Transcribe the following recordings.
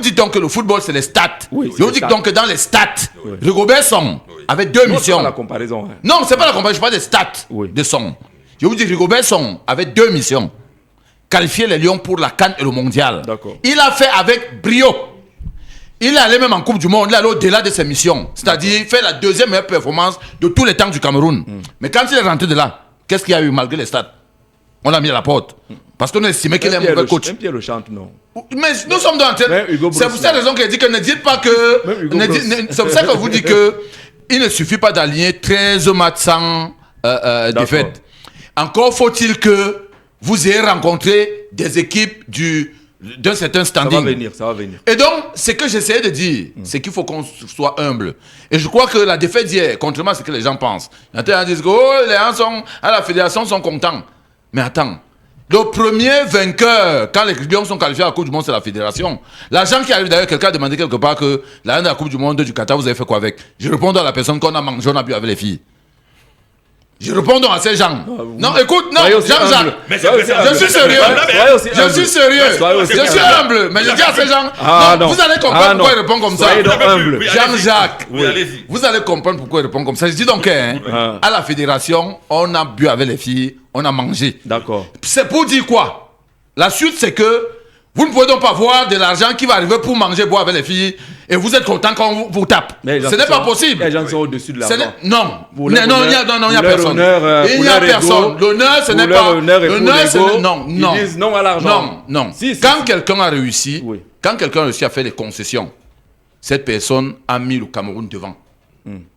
dites donc que le football, c'est les stats. Oui, Je vous dis donc que dans les stats, Rigobert Song avait deux missions. C'est pas la comparaison. Hein. Non, c'est pas la comparaison, je parle des stats de Song. Je vous dis, Rigobert Song avait deux missions. Qualifier les Lions pour la CAN et le Mondial. Il a fait avec brio. Il est allé même en Coupe du Monde, il est allé au-delà de ses missions. C'est-à-dire, faire la deuxième meilleure performance de tous les temps du Cameroun. Mais quand il est rentré de là, qu'est-ce qu'il y a eu malgré les stats? On l'a mis à la porte. Parce qu'on estimait qu'il est un mauvais coach. Même Pierre le chante, non. Mais nous sommes dans c'est pour cette raison qu'il dit que ne dites pas que... C'est pour ça que vous dites que il ne suffit pas d'aligner 13 matchs sans défaite. Encore faut-il que vous ayez rencontré des équipes d'un certain standing. Ça va venir. Et donc, ce que j'essayais de dire, c'est qu'il faut qu'on soit humble. Et je crois que la défaite d'hier, contrairement à ce que les gens pensent, il y a des gens qui disent les gens à la fédération sont contents. Mais attends, le premier vainqueur, quand les Lions sont qualifiés à la Coupe du Monde, c'est la fédération. L'agent qui arrive d'ailleurs, quelqu'un a demandé quelque part que l'année de la Coupe du Monde du Qatar, vous avez fait quoi avec? Je réponds à la personne qu'on a mangé, on a bu avec les filles. Je réponds donc à ces gens. Non, écoute, non, Jean-Jacques, je suis sérieux. Je suis sérieux. Je suis humble. Mais je dis à ces gens, non, vous allez comprendre pourquoi ils répondent comme ça. Jean-Jacques, vous allez comprendre pourquoi ils répondent comme ça. Je dis donc, à la fédération, on a bu avec les filles, on a mangé. D'accord. C'est pour dire quoi? La suite, c'est que vous ne pouvez donc pas voir de l'argent qui va arriver pour manger, boire avec les filles et vous êtes content quand on vous tape. Ce n'est pas possible. Les gens sont au-dessus de l'argent. Non, il n'y a personne. Il n'y a personne. L'honneur, ce n'est pas... L'honneur, c'est... Non. Ils disent non à l'argent. Non. Quand quelqu'un a réussi, à faire des concessions, cette personne a mis le Cameroun devant.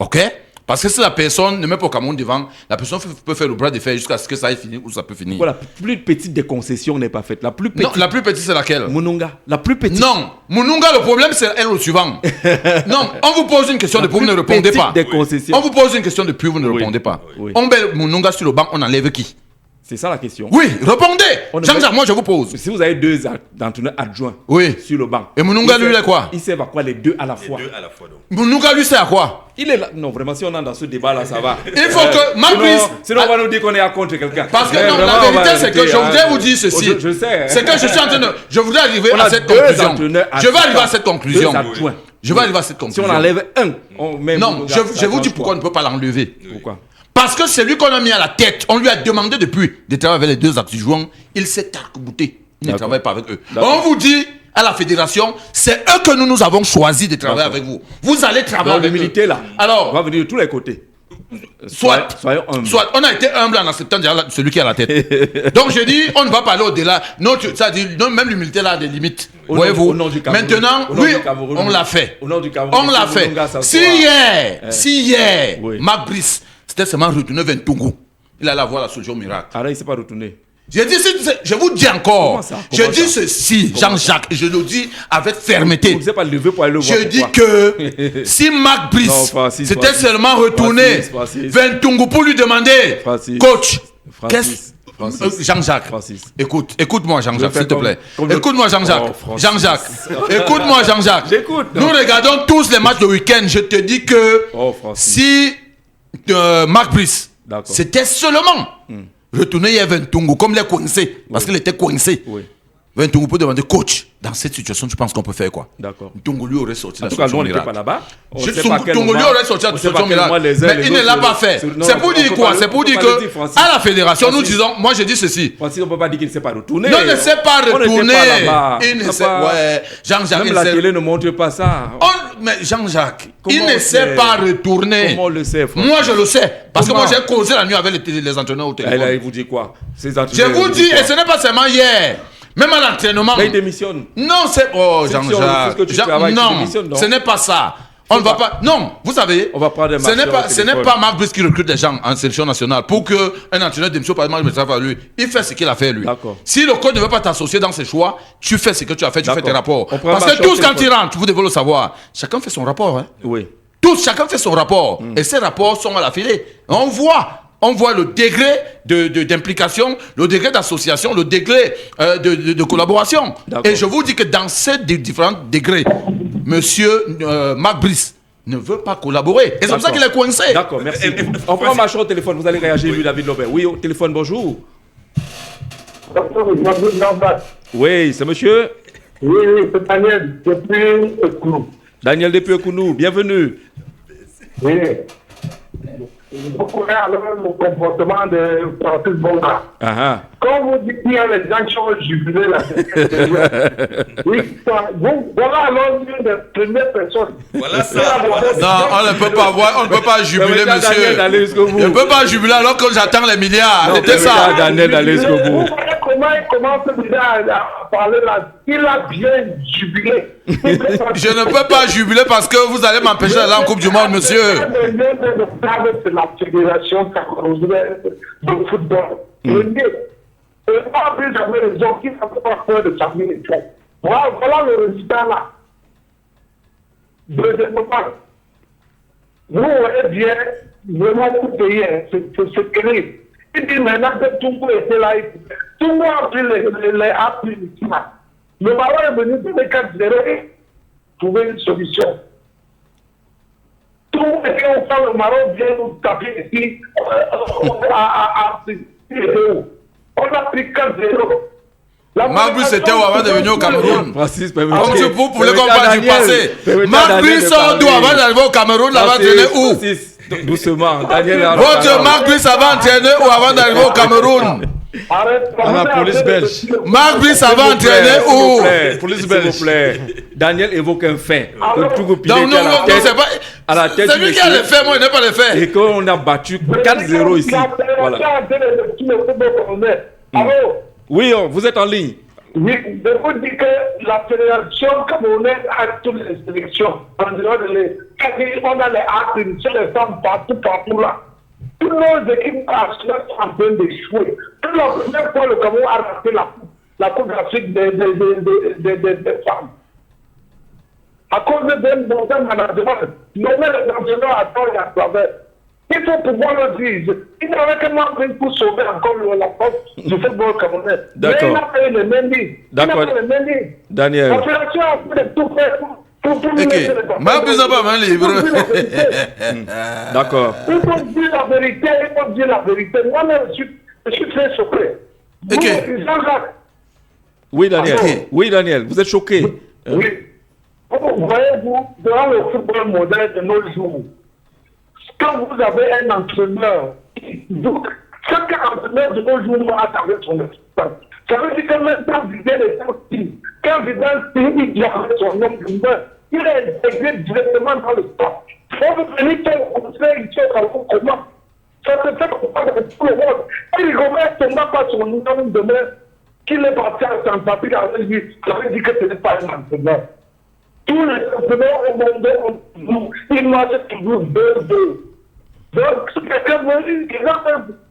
OK? Parce que si la personne ne met pas au Cameroun devant, la personne peut faire le bras de fer jusqu'à ce que ça ait fini ou ça peut finir. Voilà, la plus petite des concessions n'est pas faite. La plus petite. Non, la plus petite, c'est laquelle? Moununga. La plus petite. Non, Moununga, le problème, c'est elle au suivant. Non, on vous pose une question depuis, vous ne répondez pas. Des concessions. On vous pose une question depuis, vous ne répondez pas. On met Moununga sur le banc, on enlève qui? C'est ça la question. Oui, répondez. Jean-Jacques, moi je vous pose. Si vous avez deux entraîneurs adjoints sur le banc. Et Moununga, lui, il est quoi? Il sert à quoi les deux à la fois? Moununga, lui, c'est à quoi? Il est là. Non, vraiment, si on est dans ce débat-là, ça va. Il faut que Marcus. Sinon, on va nous dire qu'on est à contre quelqu'un. Parce que non, la vérité, c'est que je voudrais vous dire ceci. Je sais. C'est que je suis en train de. Je voudrais arriver à cette conclusion. Je vais arriver à cette conclusion. Je vais arriver à cette conclusion. Si on enlève un, on met. Non, je vous dis pourquoi on ne peut pas l'enlever. Pourquoi? Parce que c'est lui qu'on a mis à la tête. On lui a demandé depuis de travailler avec les deux adjoints. Il s'est arc-bouté. Il ne travaille pas avec eux. On vous dit à la fédération, c'est eux que nous avons choisi de travailler avec vous. Vous allez travailler avec l'humilité là. Alors, on va venir de tous les côtés. Soit on a été humble en acceptant déjà celui qui est à la tête. Donc je dis, on ne va pas aller au-delà. Ça dit, même l'humilité là a des limites. Voyez-vous. Maintenant, oui, on l'a fait. On l'a fait. Si hier, Marc Brice, c'était seulement retourné vers Togo, il allait avoir la solution miracle. Alors il ne s'est pas retourné. Je vous dis encore, je dis ceci, Jean-Jacques, et je le dis avec fermeté. Vous ne pas levé pour aller le voir. Je dis que si Marc Brice s'était seulement retourné vers Togo pour lui demander, coach, Jean-Jacques, écoute-moi Jean-Jacques, s'il te plaît. Écoute-moi Jean-Jacques. Jean-Jacques, écoute-moi Jean-Jacques. Nous regardons tous les matchs de week-end. Je te dis que si Marc Brice, c'était seulement retourner hier vers Ntungu comme il est coincé, parce qu'il était coincé. Vers Ntungu pour demander, coach, dans cette situation, tu penses qu'on peut faire quoi? D'accord. Ntungu lui aurait sorti la solution miracle. En tout cas, nous, on n'était pas là-bas. Ntungu lui aurait sorti la solution miracle. Mais il ne l'a pas fait. C'est pour dire quoi? C'est pour dire que à la fédération, nous disons, moi je dis ceci. Francis, on ne peut pas dire qu'il ne s'est pas retourné. Non, il ne s'est pas retourné. Il ne sait pas. Ouais, Jean-Jacques. Même la télé ne montre pas ça. Mais Jean-Jacques, il ne s'est pas retourné. Comment on le sait, moi je le sais. Parce que moi j'ai causé la nuit avec les entraîneurs au téléphone. Il vous dit quoi? Je vous dis, et ce n'est pas seulement hier. Même à l'entraînement. Mais il démissionne. Non, c'est... Oh, Jean-Jacques. Non, ce n'est pas ça. On ne va pas... Non, vous savez, on va prendre ce n'est pas Marc Brice qui recrute des gens en sélection nationale pour qu'un entraîneur démissionne, par exemple, je me lui. Il fait ce qu'il a fait, lui. Si le coach ne veut pas t'associer dans ses choix, tu fais ce que tu as fait, tu fais tes rapports. Parce que tous, quand ils rentrent, vous devez le savoir, chacun fait son rapport. Hein. Oui. Tous, chacun fait son rapport. Et ces rapports sont à la filée. On voit le degré d'implication, le degré d'association, le degré de collaboration. Et je vous dis que dans ces différents degrés, monsieur Marc Brice ne veut pas collaborer. Et c'est pour ça qu'il est coincé. D'accord, merci. On prend Machon au téléphone, vous allez réagir, lui, David Lobert. Oui, au téléphone, bonjour. Oui, c'est monsieur. Oui, c'est Daniel, depuis Ekounou. Daniel depuis Kounou, bienvenue. Oui. Vous connaissez alors le comportement de Francis Bonga. Quand vous dites qu'il y a les gens qui ont jubilé la oui, voilà alors l'une des premières personnes. Voilà ça. Non, on ne peut pas voir, on ne peut pas jubiler, monsieur. Je ne peux pas jubiler alors que j'attends les milliards. C'était ça. Daniel d'aller jusqu'au bout. Vous voyez comment il commence déjà à parler là. Il a bien jubilé. Je ne peux pas jubiler parce que vous allez m'empêcher d'aller en Coupe du Monde, monsieur. C'est la fédération camerounaise de football. Le mieux. Et moi, j'avais raison qui ne savait pas faire de Samuel Eto'o. Voilà le résultat là. Deuxièmement, vous voyez bien, vraiment tout pays, c'est terrible. Il dit maintenant que Toumbo était là, Toumbo a pris les applis. Le Maroc est venu de 4-0 et trouver une solution. Tout était au fond, le Maroc vient nous taper ici on a pris 4-0. Marc Brice était où avant de venir au Cameroun? Francis, Comme vous pouvez qu'on parle du passé. Marc Brice sort d'où avant d'arriver au Cameroun? Là-bas, traîner où? Doucement, Daniel. Votre Marc Brice avant entraîné ou avant d'arriver au Cameroun? À la police belge. Marc Brice avant entraîné où? Police belge. S'il vous plaît. Daniel évoque un fait. Que tout non, à la tête. C'est lui qui a les faits, moi je n'ai pas les faits. Et qu'on a battu 4-0 ici. Voilà. Oui, vous êtes en ligne. Oui, je vous dis que la fédération camerounaise a toutes les sélections. On a les actes sur les femmes partout là. Toutes nos équipes nationales sont en train d'échouer. C'est la première fois que le Cameroun a raté la Coupe d'Afrique des femmes. À cause d'un bon management, nommer les entraîneurs à temps et à travers. Il faut pouvoir le dire. Il n'avait que moi pour sauver encore la force du football camerounais. D'accord. Mais il n'a pas eu le même livre. D'accord. Daniel. La fédération a fait tout faire pour Marc Brice n'a pas main libre. D'accord. Il faut dire la vérité, il faut dire la vérité. Moi-même, je suis très choqué. Jean-Jacques. Oui, Daniel. Oui, Daniel, vous êtes choqué. Oui. Voyez-vous, dans le football moderne de nos jours, quand vous avez un entraîneur, chaque entraîneur de nos jours a avec son expérience. Ça veut dire que même quand Vidal est sorti, quand Vidal il avait son nom de main, il est intégré directement dans le sport. On veut venir faire le conseil ici au comment. Ça se fait comme ça dans tout le monde. Il remet seulement pas son nom de main, qu'il est parti à son papier avec lui, ça veut dire que ce n'est pas un entraîneur. Tous les entraîneurs au monde, ils marchent toujours 2-2. Donc, si quelqu'un veut dire, quelqu'un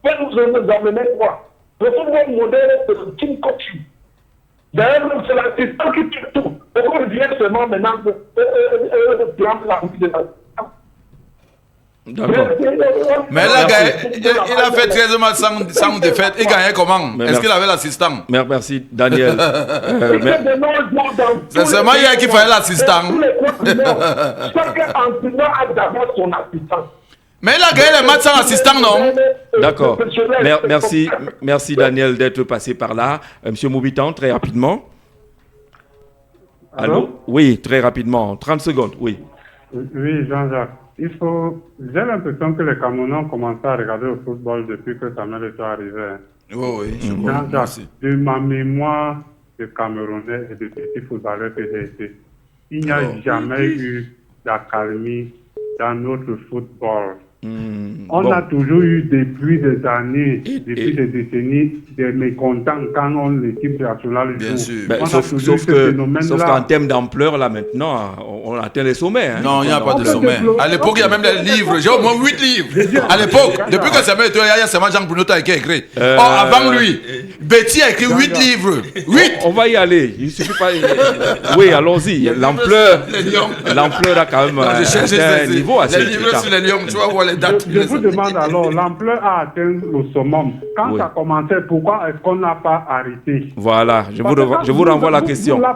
peut nous amener quoi? Le football moderne, c'est le team coaching. D'ailleurs, c'est l'assistant qui fait tout. Pourquoi il vient seulement maintenant prendre la vie de la... D'accord. Mais là, il a fait 13 matchs sans défaite. Il gagnait comment? Est-ce qu'il avait l'assistant? Merci, Daniel. C'est seulement hier qu'il fallait l'assistant. Chaque entraîneur a d'abord son assistant. Mais il a gagné les matchs sans assistant, non? D'accord. Merci Daniel d'être passé par là. Monsieur Moubitan, très rapidement. Allô? Oui, très rapidement. 30 secondes, oui. Oui, Jean-Jacques. J'ai l'impression que les Camerounais ont commencé à regarder le football depuis que Samuel Eto'o est arrivé. Oui, je Jean-Jacques, de ma mémoire de Camerounais et de petits footballeurs que j'ai été, il n'y a jamais eu d'accalmie dans notre football. On a toujours eu depuis des années, depuis des décennies, des mécontents quand l'équipe nationale joue. Bien sûr. Sauf qu'en termes d'ampleur, là maintenant, on atteint les sommets. Hein. Non, il n'y a pas de sommet. À l'époque, il y a même des livres. J'ai au moins 8 livres. À l'époque, depuis que Samuel Eto'o, il y a seulement Jean Bounota qui a écrit. Avant lui, Betty a écrit 8 livres. 8. On va y aller. Il suffit pas. Oui, allons-y. L'ampleur a quand même un niveau assez. Les livres sur les lions, tu vas voir les dates. Je vous demande alors, l'ampleur a atteint le summum. Quand ça a commencé, pourquoi est-ce qu'on n'a pas arrêté? Voilà, je vous renvoie la question. La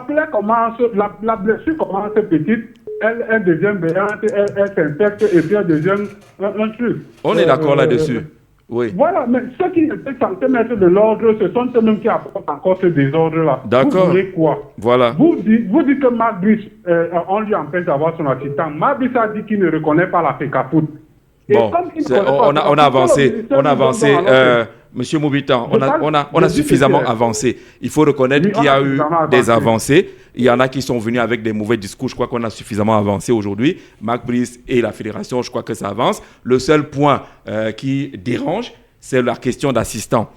blessure commence petite, elle devient béante, elle s'infecte et puis elle devient un truc. On est d'accord là-dessus. Oui. Voilà, mais ceux qui étaient censés mettre de l'ordre, ce sont eux-mêmes qui apportent encore ce désordre-là. D'accord. Vous voulez quoi? Voilà. Vous dites que Marc Brice, on lui empêche d'avoir son assistant. Marc Brice a dit qu'il ne reconnaît pas la FECAFOOT. Bon, on a avancé. Monsieur Moubitan, on a suffisamment avancé. Il faut reconnaître qu'il y a eu des avancées. Il y en a qui sont venus avec des mauvais discours. Je crois qu'on a suffisamment avancé aujourd'hui. Marc Brice et la fédération, je crois que ça avance. Le seul point qui dérange, c'est la question d'assistants.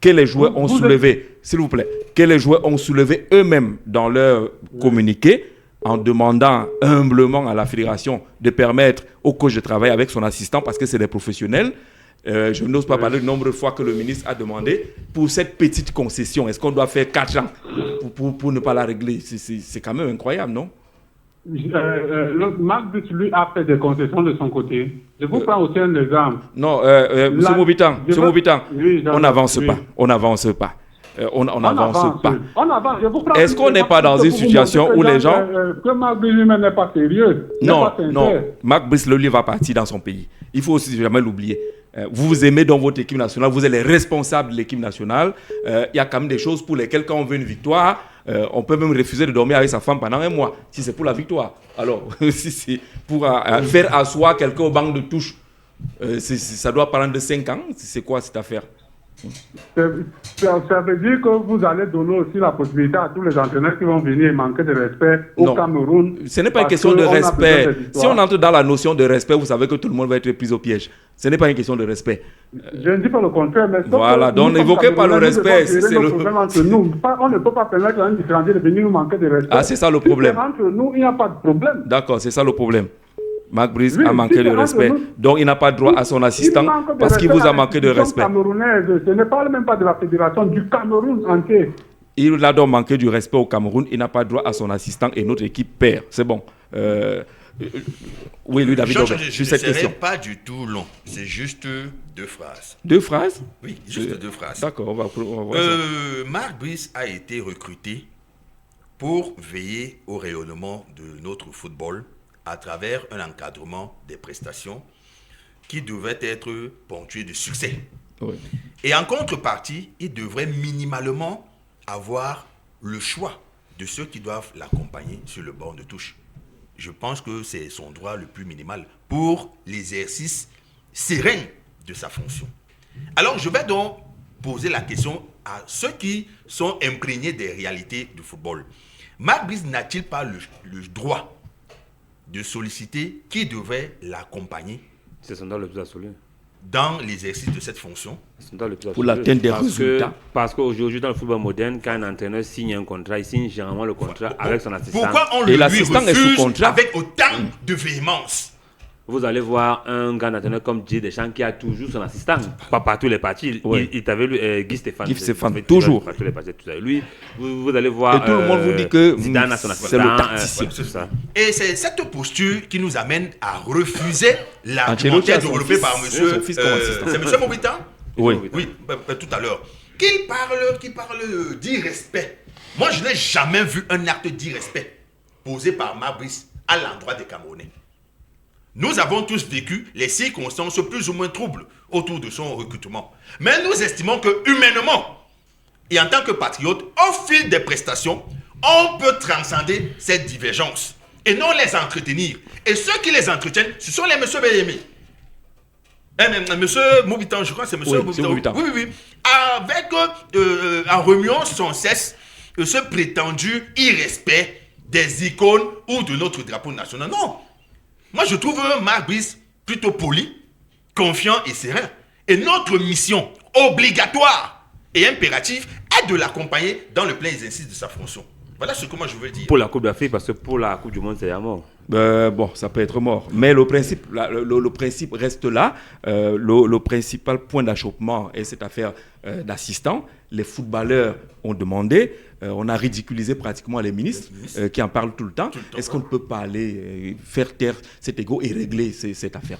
Que les joueurs ont soulevé, s'il vous plaît, que les joueurs ont soulevé eux-mêmes dans leur communiqué, en demandant humblement à la fédération de permettre au coach de travailler avec son assistant parce que c'est des professionnels. Je n'ose pas parler du nombre de fois que le ministre a demandé pour cette petite concession. Est-ce qu'on doit faire 4 ans pour ne pas la régler? C'est quand même incroyable, non? Marc Brice, lui, a fait des concessions de son côté. Je vous prends aussi un exemple. Non, M. Moubitan, on n'avance pas. On n'avance pas. On n'avance pas. Est-ce qu'on n'est pas dans une situation où les gens... Que Marc Brice lui-même n'est pas sérieux. Non. Marc Brice, lui, va partir dans son pays. Il faut aussi jamais l'oublier. Vous vous aimez dans votre équipe nationale, vous êtes les responsables de l'équipe nationale. Il y a quand même des choses pour lesquelles, quand on veut une victoire, on peut même refuser de dormir avec sa femme pendant 1 mois, si c'est pour la victoire. Alors, si c'est pour faire asseoir quelqu'un au banc de touche, ça doit prendre de 5 ans. C'est quoi cette affaire? Ça veut dire que vous allez donner aussi la possibilité à tous les entraîneurs qui vont venir manquer de respect au Cameroun. Ce n'est pas une question de respect. Si on entre dans la notion de respect, vous savez que tout le monde va être pris au piège. Ce n'est pas une question de respect. Je ne dis pas le contraire, mais... Voilà, donc n'évoquez pas le respect. On ne peut pas permettre à un étranger de venir nous manquer de respect. Ah, c'est ça le problème. Si entre nous, il n'y a pas de problème. D'accord, c'est ça le problème. Marc Brice a manqué de respect. Donc, il n'a pas droit à son assistant parce qu'il vous a manqué de respect. Ce n'est pas même pas de la fédération, du Cameroun entier. Il a donc manqué du respect au Cameroun. Il n'a pas droit à son assistant et notre équipe perd. C'est bon. Oui, lui, David, je ne serai pas du tout long. C'est juste 2 phrases. 2 phrases? Oui, juste 2 phrases. D'accord, on va voir ça. Marc Brice a été recruté pour veiller au rayonnement de notre football à travers un encadrement des prestations qui devait être ponctué de succès. Oui. Et en contrepartie, il devrait minimalement avoir le choix de ceux qui doivent l'accompagner sur le banc de touche. Je pense que c'est son droit le plus minimal pour l'exercice serein de sa fonction. Alors, je vais donc poser la question à ceux qui sont imprégnés des réalités du football. Marc Brice n'a-t-il pas le droit de solliciter qui devait l'accompagner? C'est son droit le plus absolu. Dans l'exercice de cette fonction. Pour l'atteinte des résultats. Parce qu'aujourd'hui, dans le football moderne, quand un entraîneur signe un contrat, il signe généralement le contrat avec son assistant. Pourquoi on le lui refuse avec autant de véhémence? Vous allez voir un grand entraîneur comme Didier Deschamps qui a toujours son assistant. Pas partout les parties. Oui. Il t'avait lu Guy Stéphane. Toujours. Partout les parties, lui, vous allez voir. Et tout le monde vous dit que Zidane a son assistant. C'est le tacticien. Et c'est cette posture qui nous amène à refuser l'argumentaire développé par monsieur. C'est monsieur Moubitan? Oui. Oui, tout à l'heure. Qui parle d'irrespect. Moi, je n'ai jamais vu un acte d'irrespect posé par Marc Brice à l'endroit des Camerounais. Nous avons tous vécu les circonstances plus ou moins troubles autour de son recrutement. Mais nous estimons que humainement, et en tant que patriote, au fil des prestations, on peut transcender cette divergence et non les entretenir. Et ceux qui les entretiennent, ce sont les monsieur Béhémé. Monsieur Moubitan, je crois que c'est monsieur Moubitan. Oui. Avec, en remuant sans cesse ce prétendu irrespect des icônes ou de notre drapeau national. Non. Moi, je trouve Marc Brice plutôt poli, confiant et serein. Et notre mission obligatoire et impérative est de l'accompagner dans le plein exercice de sa fonction. Voilà ce que moi je veux dire. Pour la Coupe d'Afrique, parce que pour la Coupe du Monde, c'est à mort. Bon, ça peut être mort. Mais le principe reste là. Le principal point d'achoppement est cette affaire d'assistant. Les footballeurs ont demandé. On a ridiculisé pratiquement les ministres qui en parlent tout le temps. Est-ce qu'on ne peut pas aller faire taire cet ego et régler cette affaire?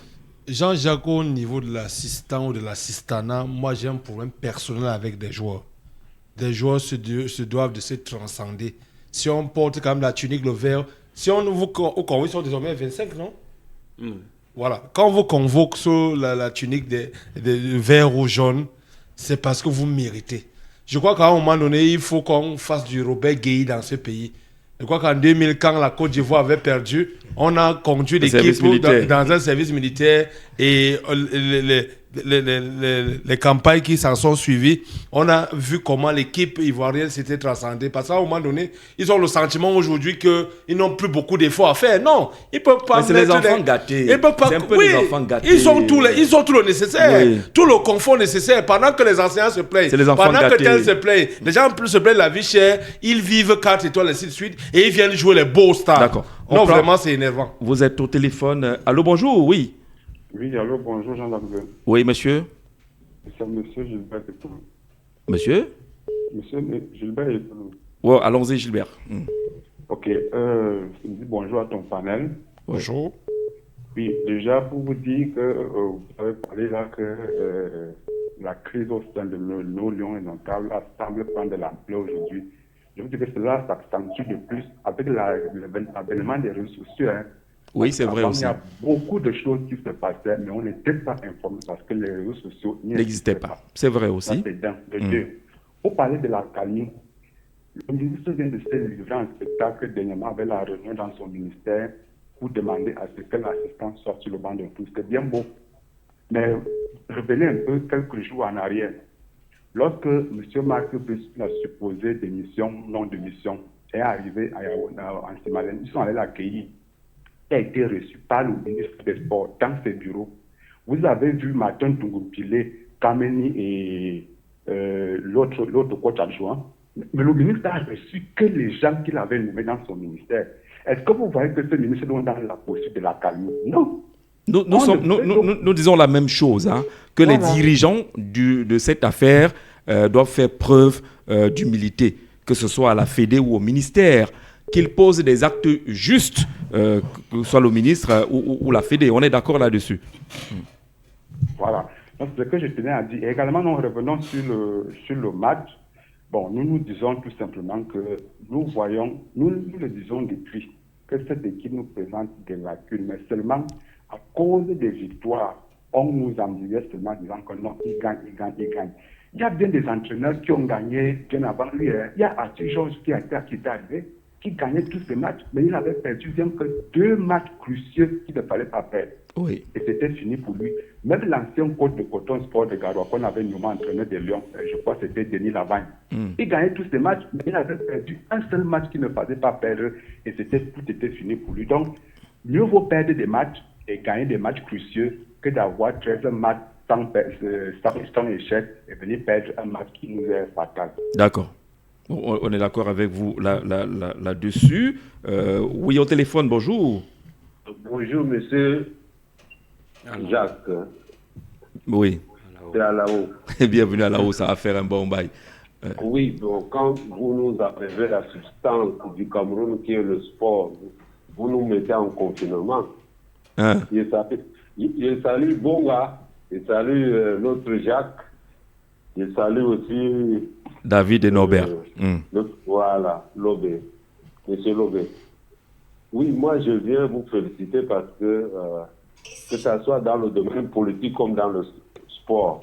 Jean-Jacques, au niveau de l'assistant ou de l'assistanat, moi j'ai un problème personnel avec des joueurs. Des joueurs se doivent de se transcender. Si on porte quand même la tunique, le vert, si on ouvre au Congrès, ils sont désormais 25, non? Voilà. Quand on vous convoque sur la tunique de vert ou jaune, c'est parce que vous méritez. Je crois qu'à un moment donné, il faut qu'on fasse du Robert Gueye dans ce pays. Je crois qu'en 2000, quand la Côte d'Ivoire avait perdu, on a conduit l'équipe dans un service militaire et les campagnes qui s'en sont suivies, on a vu comment l'équipe ivoirienne s'était transcendée. Parce qu'à un moment donné, ils ont le sentiment aujourd'hui qu'ils n'ont plus beaucoup d'efforts à faire. Non, ils ne peuvent pas. Mais c'est les enfants gâtés. Ils peuvent pas. C'est un peu les enfants gâtés. Ils ont tout le nécessaire, tout le confort nécessaire. Pendant que les enseignants se plaignent, pendant que tel se plaignent, les gens se plaignent de la vie chère, ils vivent 4 étoiles et ainsi de suite, et ils viennent jouer les beaux stars. D'accord. Non, vraiment, c'est énervant. Vous êtes au téléphone. Allô, bonjour, oui. Oui, allô, bonjour Jean-Jacques. Oui, monsieur. C'est monsieur Gilbert. Monsieur Gilbert. Ouais, allons-y, Gilbert. Ok, je dis bonjour à ton panel. Bonjour. Oui, déjà pour vous dire que vous avez parlé là que la crise au sein de nos lions indomptables semble prendre de l'ampleur aujourd'hui. Je vous dis que cela s'accentue de plus avec l'avènement des réseaux sociaux. Hein. Oui, c'est vrai aussi. Il y a beaucoup de choses qui se passaient, mais on n'était pas informés parce que les réseaux sociaux n'existaient pas. C'est vrai aussi. Ça, c'est d'un. De deux. Pour parler de la CALI, le ministre vient de se livrer un spectacle dernièrement avec la réunion dans son ministère pour demander à ce que l'assistant sorte sur le banc de touche. C'est bien beau. Mais revenez un peu quelques jours en arrière. Lorsque M. Marc Brice, la supposée démission, non démission, est arrivé en Simalène, ils sont allés l'accueillir. Il a été reçu par le ministre des Sports dans ses bureaux. Vous avez vu Martin Tungoupilé, Kameni et l'autre coach adjoint. Mais le ministre a reçu que les gens qu'il avait nommés dans son ministère. Est-ce que vous voyez que ce ministre est dans la poursuite de la calme? Non. Nous disons la même chose, hein, que les dirigeants de cette affaire doivent faire preuve d'humilité, que ce soit à la Fédé ou au ministère, qu'ils posent des actes justes, que ce soit le ministre ou la Fédé. On est d'accord là-dessus. Voilà. Donc, ce que je tenais à dire. Et également, nous revenons sur le match. Bon, nous disons tout simplement que nous le disons depuis, que cette équipe nous présente des lacunes, mais seulement à cause des victoires, on nous ennuyait seulement en disant que non, ils gagnent. Il y a bien des entraîneurs qui ont gagné bien avant lui. Il y a Arthur Georges qui est arrivé, qui gagnait tous ces matchs, mais il avait perdu bien que 2 matchs cruciaux qu'il ne fallait pas perdre. Oui. Et c'était fini pour lui. Même l'ancien coach de Coton Sport de Garoua, qu'on avait nommé entraîneur des Lions, je crois que c'était Denis Lavagne. Il gagnait tous ces matchs, mais il avait perdu un seul match qu'il ne fallait pas perdre, et tout était fini pour lui. Donc, mieux vaut perdre des matchs et gagner des matchs cruciaux que d'avoir 13 matchs sans échec et venir perdre un match qui nous est fatal. D'accord. On est d'accord avec vous là-dessus. Oui, au téléphone, bonjour. Bonjour, monsieur Jacques. Oui. C'est à la haut. Bienvenue à la haut, ça va faire un bon bail. Oui, bon, quand vous nous appelez la substance du Cameroun qui est le sport, vous nous mettez en confinement. Hein? Je salue Bonga, je salue l'autre Jacques, je salue aussi David et Norbert. Voilà, Lobé, monsieur Lobé. Oui, moi je viens vous féliciter parce que ça soit dans le domaine politique comme dans le sport,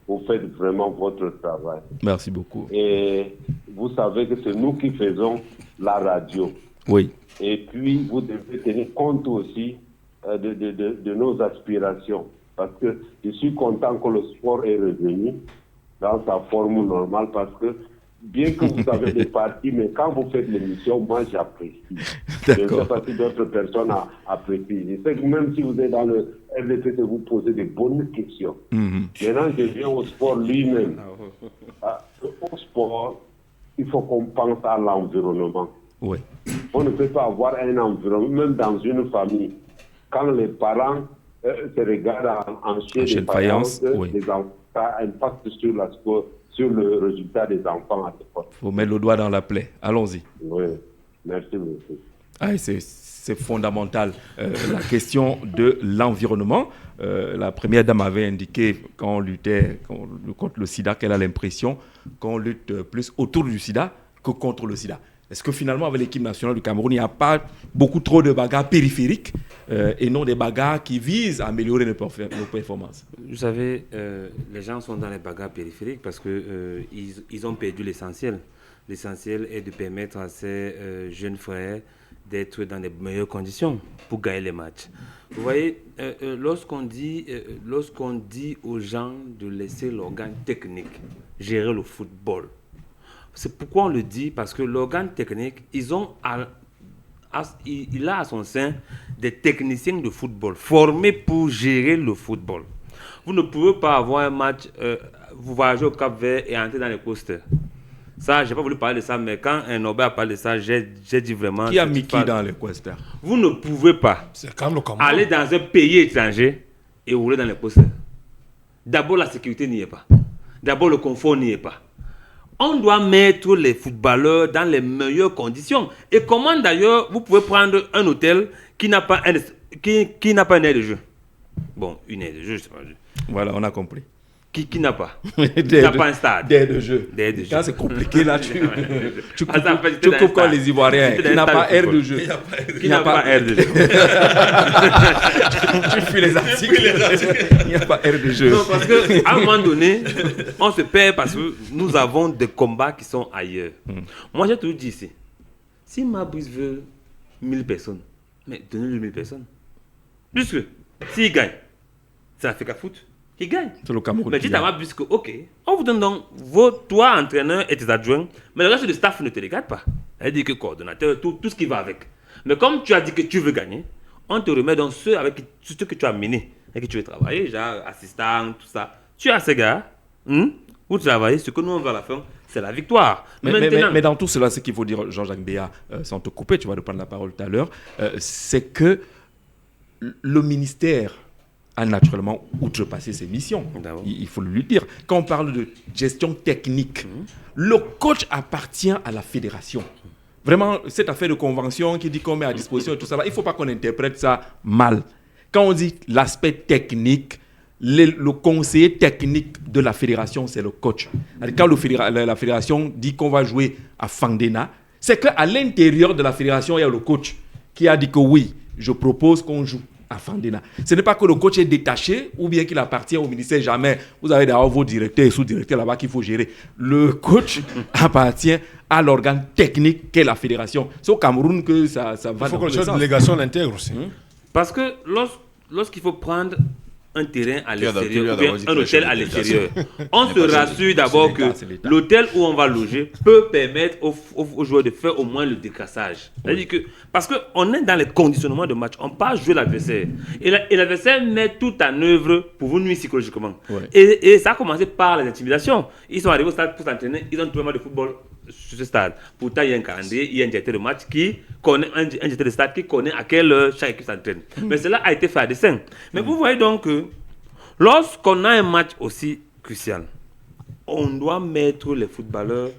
vous faites vraiment votre travail. Merci beaucoup. Et vous savez que c'est nous qui faisons la radio. Oui. Et puis vous devez tenir compte aussi de nos aspirations. Parce que je suis content que le sport est revenu dans sa forme normale parce que bien que vous avez des parties, mais quand vous faites l'émission, moi j'apprécie. Je ne sais pas si d'autres personnes apprécient. Je sais que même si vous êtes dans le RDC, vous posez des bonnes questions. Maintenant, je viens au sport lui-même. Au sport, il faut qu'on pense à l'environnement. Oui. On ne peut pas avoir un environnement, même dans une famille. Quand les parents se regardent en chien de faïence, ça impacte sur le résultat des enfants. Il faut mettre le doigt dans la plaie. Allons-y. Oui, merci beaucoup. C'est fondamental. La question de l'environnement. La première dame avait indiqué quand on luttait contre le sida qu'elle a l'impression qu'on lutte plus autour du sida que contre le sida. Est-ce que finalement, avec l'équipe nationale du Cameroun, il n'y a pas beaucoup trop de bagarres périphériques et non des bagarres qui visent à améliorer nos performances. Vous savez, les gens sont dans les bagarres périphériques parce que ils ont perdu l'essentiel. L'essentiel est de permettre à ces jeunes frères d'être dans les meilleures conditions pour gagner les matchs. Vous voyez, lorsqu'on dit aux gens de laisser l'organe technique gérer le football, c'est pourquoi on le dit, parce que l'organe technique, il a à son sein des techniciens de football formés pour gérer le football. Vous ne pouvez pas avoir un match, vous voyagez au Cap-Vert et entrer dans les coasters. Ça, je n'ai pas voulu parler de ça, mais quand un Norbert a parlé de ça, j'ai dit vraiment... Qui a mis qui dans les coasters? Vous ne pouvez pas aller dans un pays étranger et rouler dans les coasters. D'abord, la sécurité n'y est pas. D'abord, le confort n'y est pas. On doit mettre les footballeurs dans les meilleures conditions. Et comment d'ailleurs vous pouvez prendre un hôtel qui n'a pas une aire de jeu? Bon, une aire de jeu, je sais pas. Voilà, on a compris. Qui n'a pas? Qui n'a pas un stade? D'air de jeu. Quand c'est compliqué, là, tu coupes comme les Ivoiriens. Qui n'a pas air de jeu. Qui n'a pas air de jeu. Tu fuis les articles. Il n'y a pas air de jeu. Non, parce qu'à un moment donné, on se perd parce que nous avons des combats qui sont ailleurs. Moi, j'ai toujours dit ici, si Mabris veut 1000 personnes, mais donnez-lui 1000 personnes. Puisque, s'il gagne, ça fait qu'à foutre. Il gagne. C'est le Cameroun. Mais dites à Mabris que, ok, on vous donne donc toi, entraîneur et tes adjoints, mais le reste du staff ne te regarde pas. Elle dit que coordonnateur, tout ce qui va avec. Mais comme tu as dit que tu veux gagner, on te remet dans ce que tu as mené et que tu veux travailler, genre assistant, tout ça. Tu as ces gars, vous travaillez, ce que nous on veut à la fin, c'est la victoire. Mais dans tout cela, ce qu'il faut dire, Jean-Jacques Béa, sans te couper, tu vas reprendre la parole tout à l'heure, c'est que le ministère a naturellement outrepassé ses missions. Il faut lui dire. Quand on parle de gestion technique, le coach appartient à la fédération. Vraiment, cette affaire de convention qui dit qu'on met à disposition et tout ça, il ne faut pas qu'on interprète ça mal. Quand on dit l'aspect technique, le conseiller technique de la fédération, c'est le coach. Quand la fédération dit qu'on va jouer à Fandena, c'est qu'à l'intérieur de la fédération, il y a le coach qui a dit que oui, je propose qu'on joue à Fandena. Ce n'est pas que le coach est détaché ou bien qu'il appartient au ministère, jamais. Vous avez d'ailleurs vos directeurs et sous-directeurs là-bas qu'il faut gérer. Le coach appartient à l'organe technique qu'est la fédération. C'est au Cameroun que ça va. Il faut que la délégation l'intègre aussi. Parce que lorsqu'il faut prendre un terrain à l'extérieur ou bien un hôtel à l'extérieur, on se rassure d'abord que l'hôtel où on va loger peut permettre aux joueurs de faire au moins le décrassage. C'est-à-dire que, parce qu'on est dans les conditionnements de match, on ne peut pas jouer l'adversaire. Et l'adversaire met tout en œuvre pour vous nuire psychologiquement. Ouais. Et ça a commencé par les intimidations. Ils sont arrivés au stade pour s'entraîner, ils ont tout le monde de football sur ce stade. Pourtant, il y a un calendrier, il y a un directeur de match qui connaît, un directeur de stade qui connaît à quelle heure chaque équipe s'entraîne. Mais cela a été fait à dessein. Mais vous voyez donc que lorsqu'on a un match aussi crucial, on doit mettre les footballeurs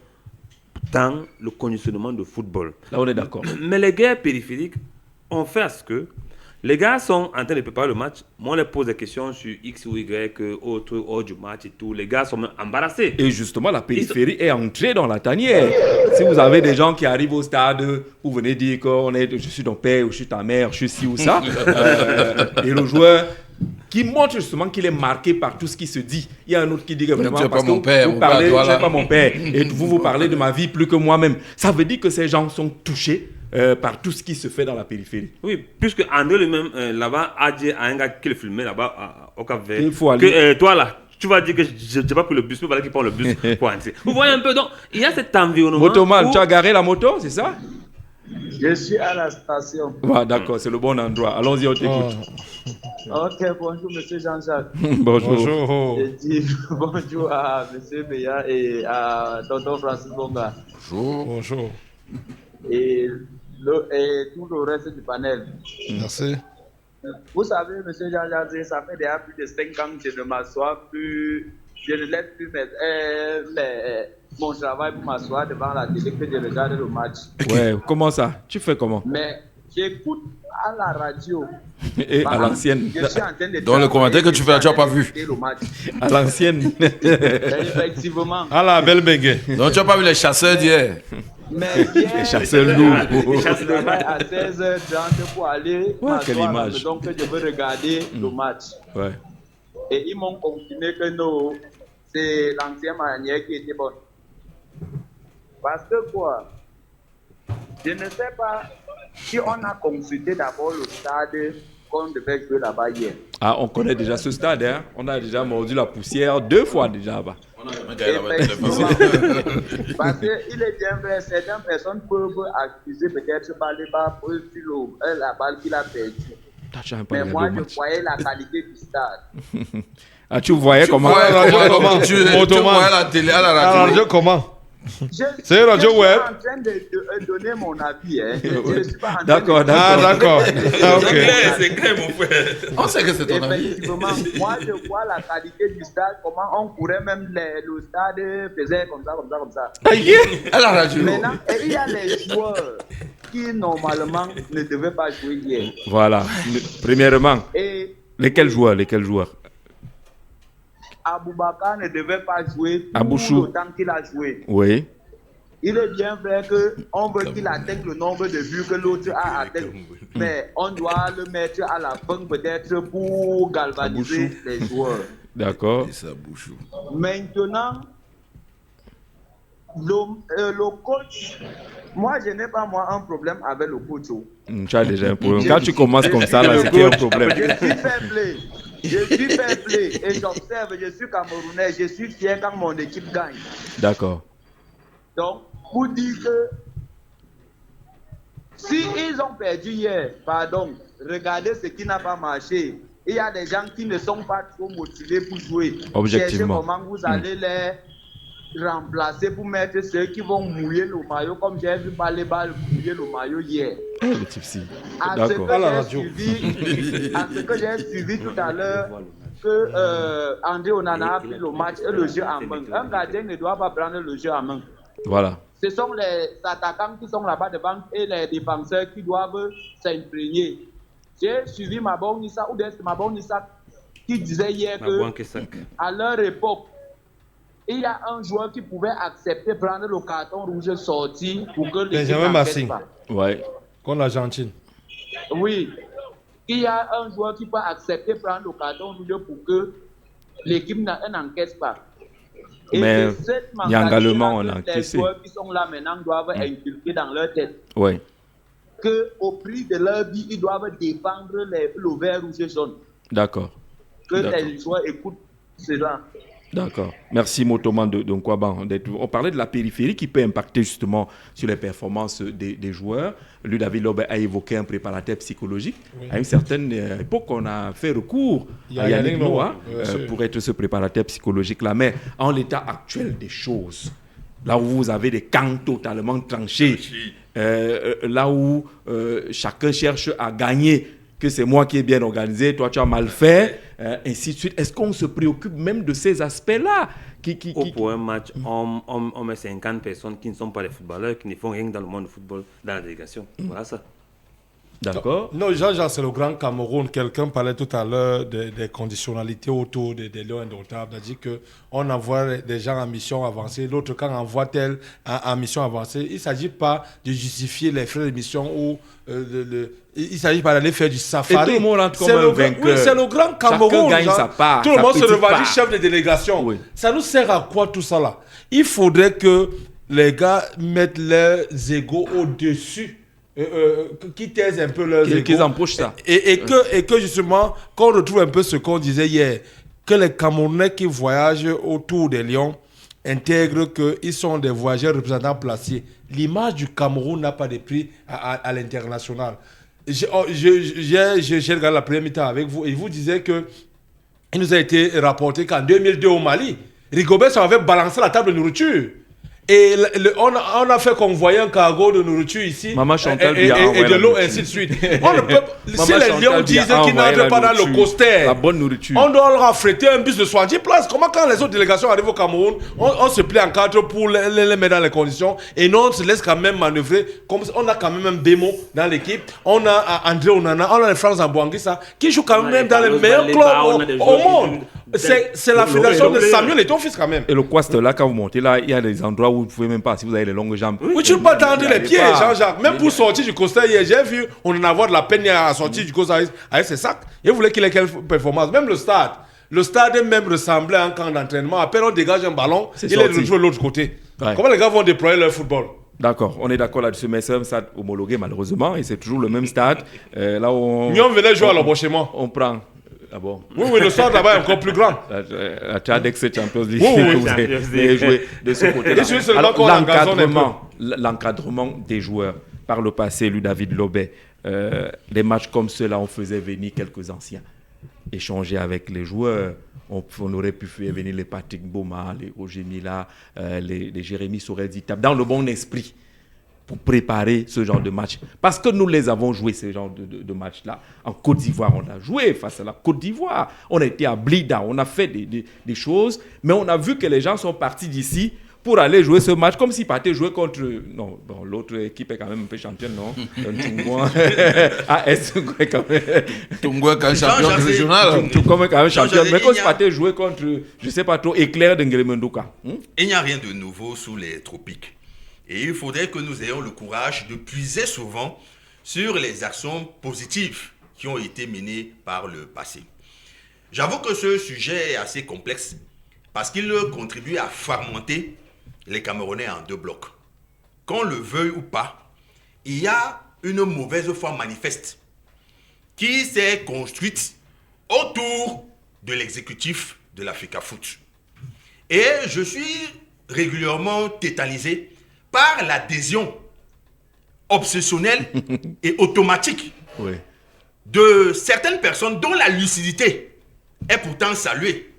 dans le conditionnement de football. Là, on est d'accord. Mais les guerres périphériques ont fait à ce que les gars sont en train de préparer le match. Moi, on les pose des questions sur X ou Y, autre, hors du match et tout. Les gars sont embarrassés. Et justement, la périphérie est entrée dans la tanière. Si vous avez des gens qui arrivent au stade, vous venez dire que je suis ton père ou je suis ta mère, je suis ci ou ça. Et le joueur qui montre justement qu'il est marqué par tout ce qui se dit. Il y a un autre qui dit que vraiment, parce que vous parlez, je ne suis pas mon père, et vous parlez de ma vie plus que moi-même. Ça veut dire que ces gens sont touchés par tout ce qui se fait dans la périphérie. Oui, puisque André lui-même, là-bas, a dit à un gars qui le filmait là-bas au Cap-Vert, il faut aller... que toi là, tu vas dire que je n'ai pas pris le bus, mais voilà qu'il prend le bus pour entrer. Vous voyez un peu, donc il y a cet environnement. Motoman, tu as garé la moto, c'est ça? Je suis à la station. Ouais, d'accord, c'est le bon endroit. Allons-y, on t'écoute. Ok, bonjour Monsieur Jean-Jacques. Bonjour. Je dis bonjour à Monsieur Béa et à Tonton Francis Bonga. Bonjour. Et tout le reste du panel. Merci. Vous savez, Monsieur Jean-Jacques, ça fait déjà plus de 5 ans que je ne m'assois plus. Je ne laisse plus mon travail pour m'asseoir devant la télé que je regarde le match. Ouais, comment ça? Tu fais comment? Mais j'écoute à la radio. Et à l'ancienne. Dans le commentaire que tu fais, tu n'as pas vu. À l'ancienne. Effectivement. À la belle béguée. Donc tu n'as pas vu les chasseurs d'hier. Mais hier, chasser le loup. je travaille à 16h30 pour aller m'asseoir à la maison que je veux regarder le match. Ouais. Et ils m'ont confirmé que non, c'est l'ancienne manière qui était bonne. Parce que quoi? Je ne sais pas si on a consulté d'abord le stade qu'on devait jouer là-bas hier. Ah, on connaît déjà ce stade, hein? On a déjà mordu la poussière 2 fois déjà là-bas. Parce qu'il est bien vrai, certaines personnes peuvent accuser peut-être par les bas pour la balle qu'il a perdue. Mais moi, je voyais la qualité du stade. Ah, tu voyais comment? Tu voyais la télé à la radio comment? C'est radio web. Je suis en train de donner mon avis. Hein. Je suis pas en train d'accord. D'accord. C'est clair, mon frère. On sait que c'est ton avis. Effectivement, moi, je vois la qualité du stade, comment on courait même le stade faisait comme ça. À la radio. Maintenant, il y a les joueurs qui, normalement, ne devaient pas jouer hier. Voilà. Premièrement, Et lesquels joueurs? Aboubakar ne devait pas jouer Abouchou. tout le temps qu'il a joué. Oui. Il est bien vrai qu'on veut qu'il atteigne le nombre de buts que l'autre a atteint. Mais on doit le mettre à la fin peut-être pour galvaniser les joueurs. D'accord. Maintenant, le coach, moi je n'ai pas un problème avec le coach. Tu as déjà un problème. Quand tu commences comme ça, là, c'est un problème. Je suis fair play et j'observe, je suis Camerounais, je suis fier quand mon équipe gagne. D'accord. Donc, pour dire que si ils ont perdu hier, regardez ce qui n'a pas marché. Il y a des gens qui ne sont pas trop motivés pour jouer. Objectivement. Cherchez comment vous allez les remplacer pour mettre ceux qui vont mouiller le maillot, comme j'ai vu par les balles mouiller le maillot hier. Le tipsy. D'accord. À ce que j'ai suivi tout à l'heure, que André Onana a pris le match et le jeu en main. Un gardien ne doit pas prendre le jeu en main. Voilà. Ce sont les attaquants qui sont là-bas devant et les défenseurs qui doivent s'imprégner. J'ai suivi Mabon Nissa, ou bien c'est Mabon Nissa qui disait hier qu'à leur époque, il y a un joueur qui pouvait accepter prendre le carton rouge sorti pour que l'équipe n'encaisse pas. Ouais. Contre l'Argentine. Oui. Il y a un joueur qui peut accepter prendre le carton rouge pour que l'équipe n'encaisse pas. Et mais il y a également on a encaissé. Les joueurs qui sont là maintenant doivent inculquer dans leur tête. Oui. Qu'au prix de leur vie, ils doivent défendre le vert rouge jaune. D'accord. Que les joueurs écoutent cela. D'accord. Merci Motoman de Nkwaban. On parlait de la périphérie qui peut impacter justement sur les performances des joueurs. Lui, David Lobe a évoqué un préparateur psychologique. Oui. À une certaine époque, on a fait recours à Yannick Noah pour être ce préparateur psychologique-là. Mais en l'état actuel des choses, là où vous avez des camps totalement tranchés, là où chacun cherche à gagner, que c'est moi qui ai bien organisé, toi tu as mal fait, ainsi de suite. Est-ce qu'on se préoccupe même de ces aspects-là Pour un match, on met 50 personnes qui ne sont pas des footballeurs, qui ne font rien dans le monde du football, dans la délégation. Voilà ça. D'accord. Non, Jean-Jacques, c'est le Grand Cameroun. Quelqu'un parlait tout à l'heure des conditionnalités autour des Lions indomptables. Il a dit qu'on envoie des gens en mission avancée, l'autre quand on envoie tel en mission avancée. Il ne s'agit pas de justifier les frais de mission ou il ne s'agit pas d'aller faire du safari. Et tout le monde rentre comme un vainqueur. Oui, c'est le Grand Cameroun. Chacun gagne sa part. Tout le monde se revendique chef de délégation. Oui. Ça nous sert à quoi tout ça là? Il faudrait que les gars mettent leurs égos au-dessus. Qui taisent un peu leurs égos. Qu'ils empochent ça. Et que justement, qu'on retrouve un peu ce qu'on disait hier, que les Camerounais qui voyagent autour des Lions intègrent qu'ils sont des voyageurs représentants placés. L'image du Cameroun n'a pas de prix à l'international. J'ai regardé la première mi-temps avec vous et vous disiez qu'il nous a été rapporté qu'en 2002 au Mali, Rigobert avait balancé la table de nourriture. Et on a fait convoyer un cargo de nourriture ici Maman Chantal et de l'eau, ainsi de suite. Si les Lions disent qu'ils n'entrent pas dans le coaster, la bonne nourriture, on doit leur affréter un bus de 70 places. Comment quand les autres délégations arrivent au Cameroun, on se plie en quatre pour les mettre dans les conditions et non on se laisse quand même manœuvrer. Comme on a quand même un Bémo dans l'équipe, on a André Onana, on a les Franz Ambouanguissa qui jouent quand même dans les meilleurs clubs au monde. C'est la fédération de Samuel et ton fils quand même. Et le Quast là, quand vous montez là, il y a des endroits où vous ne pouvez même pas, si vous avez les longues jambes. Oui, tu ne peux pas tendre les pieds, Jean-Jacques. Même pour sortir du coaster hier, j'ai vu, on en avoir de la peine à sortir du coaster avec ses sacs. Il voulait qu'il ait quelle performance. Même le stade. Le stade même ressemblait à un camp d'entraînement. À peine on dégage un ballon, il est de jouer de l'autre côté. Ouais. Comment les gars vont déployer leur football? D'accord, on est d'accord là-dessus, mais c'est un stade homologué malheureusement, et c'est toujours le même stade. Là où on venait jouer à l'embauchement. On prend. Ah bon? Oui, le stade là-bas est encore plus grand. La Tchadex Champions League, vous avez joué de ce côté-là. L'encadrement des joueurs. Par le passé, lui, David Lobet, des matchs comme ceux-là, on faisait venir quelques anciens. Échanger avec les joueurs. On aurait pu faire venir les Patrick Boma, les Roger Mila, les Jérémy Soredi, dans le bon esprit pour préparer ce genre de match. Parce que nous les avons joués, ce genre de match-là. En Côte d'Ivoire, on a joué face à la Côte d'Ivoire. On a été à Blida, on a fait des choses, mais on a vu que les gens sont partis d'ici pour aller jouer ce match, comme s'ils partaient jouer contre... Non, bon, l'autre équipe est quand même un peu championne, non? Tungwa. Tungwa est quand même... Tungwa est quand même champion régional. Tungwa est quand même champion. Mais comme s'ils partaient jouer contre, je ne sais pas trop, Éclair de Ngelemenduka. Il n'y a rien de nouveau sous les tropiques. Et il faudrait que nous ayons le courage de puiser souvent sur les actions positives qui ont été menées par le passé. J'avoue que ce sujet est assez complexe parce qu'il contribue à fragmenter les Camerounais en deux blocs. Qu'on le veuille ou pas, il y a une mauvaise foi manifeste qui s'est construite autour de l'exécutif de l'Africa Foot. Et je suis régulièrement tétanisé par l'adhésion obsessionnelle et automatique de certaines personnes dont la lucidité est pourtant saluée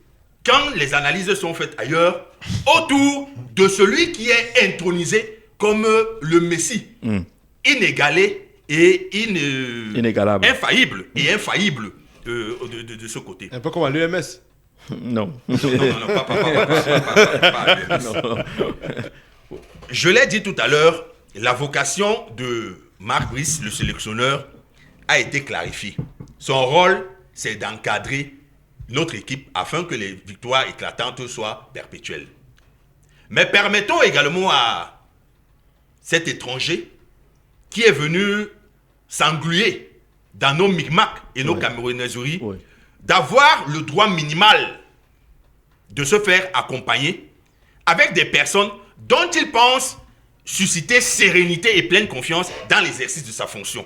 quand les analyses sont faites ailleurs autour de celui qui est intronisé comme le Messie, inégalé et inégalable, infaillible et infaillible de ce côté. Un peu comme à l'UMS. Non. Non. Je l'ai dit tout à l'heure, la vocation de Marc Brice, le sélectionneur, a été clarifiée. Son rôle, c'est d'encadrer notre équipe afin que les victoires éclatantes soient perpétuelles. Mais permettons également à cet étranger qui est venu s'engluer dans nos micmacs et nos camerounaiseries d'avoir le droit minimal de se faire accompagner avec des personnes dont il pense susciter sérénité et pleine confiance dans l'exercice de sa fonction.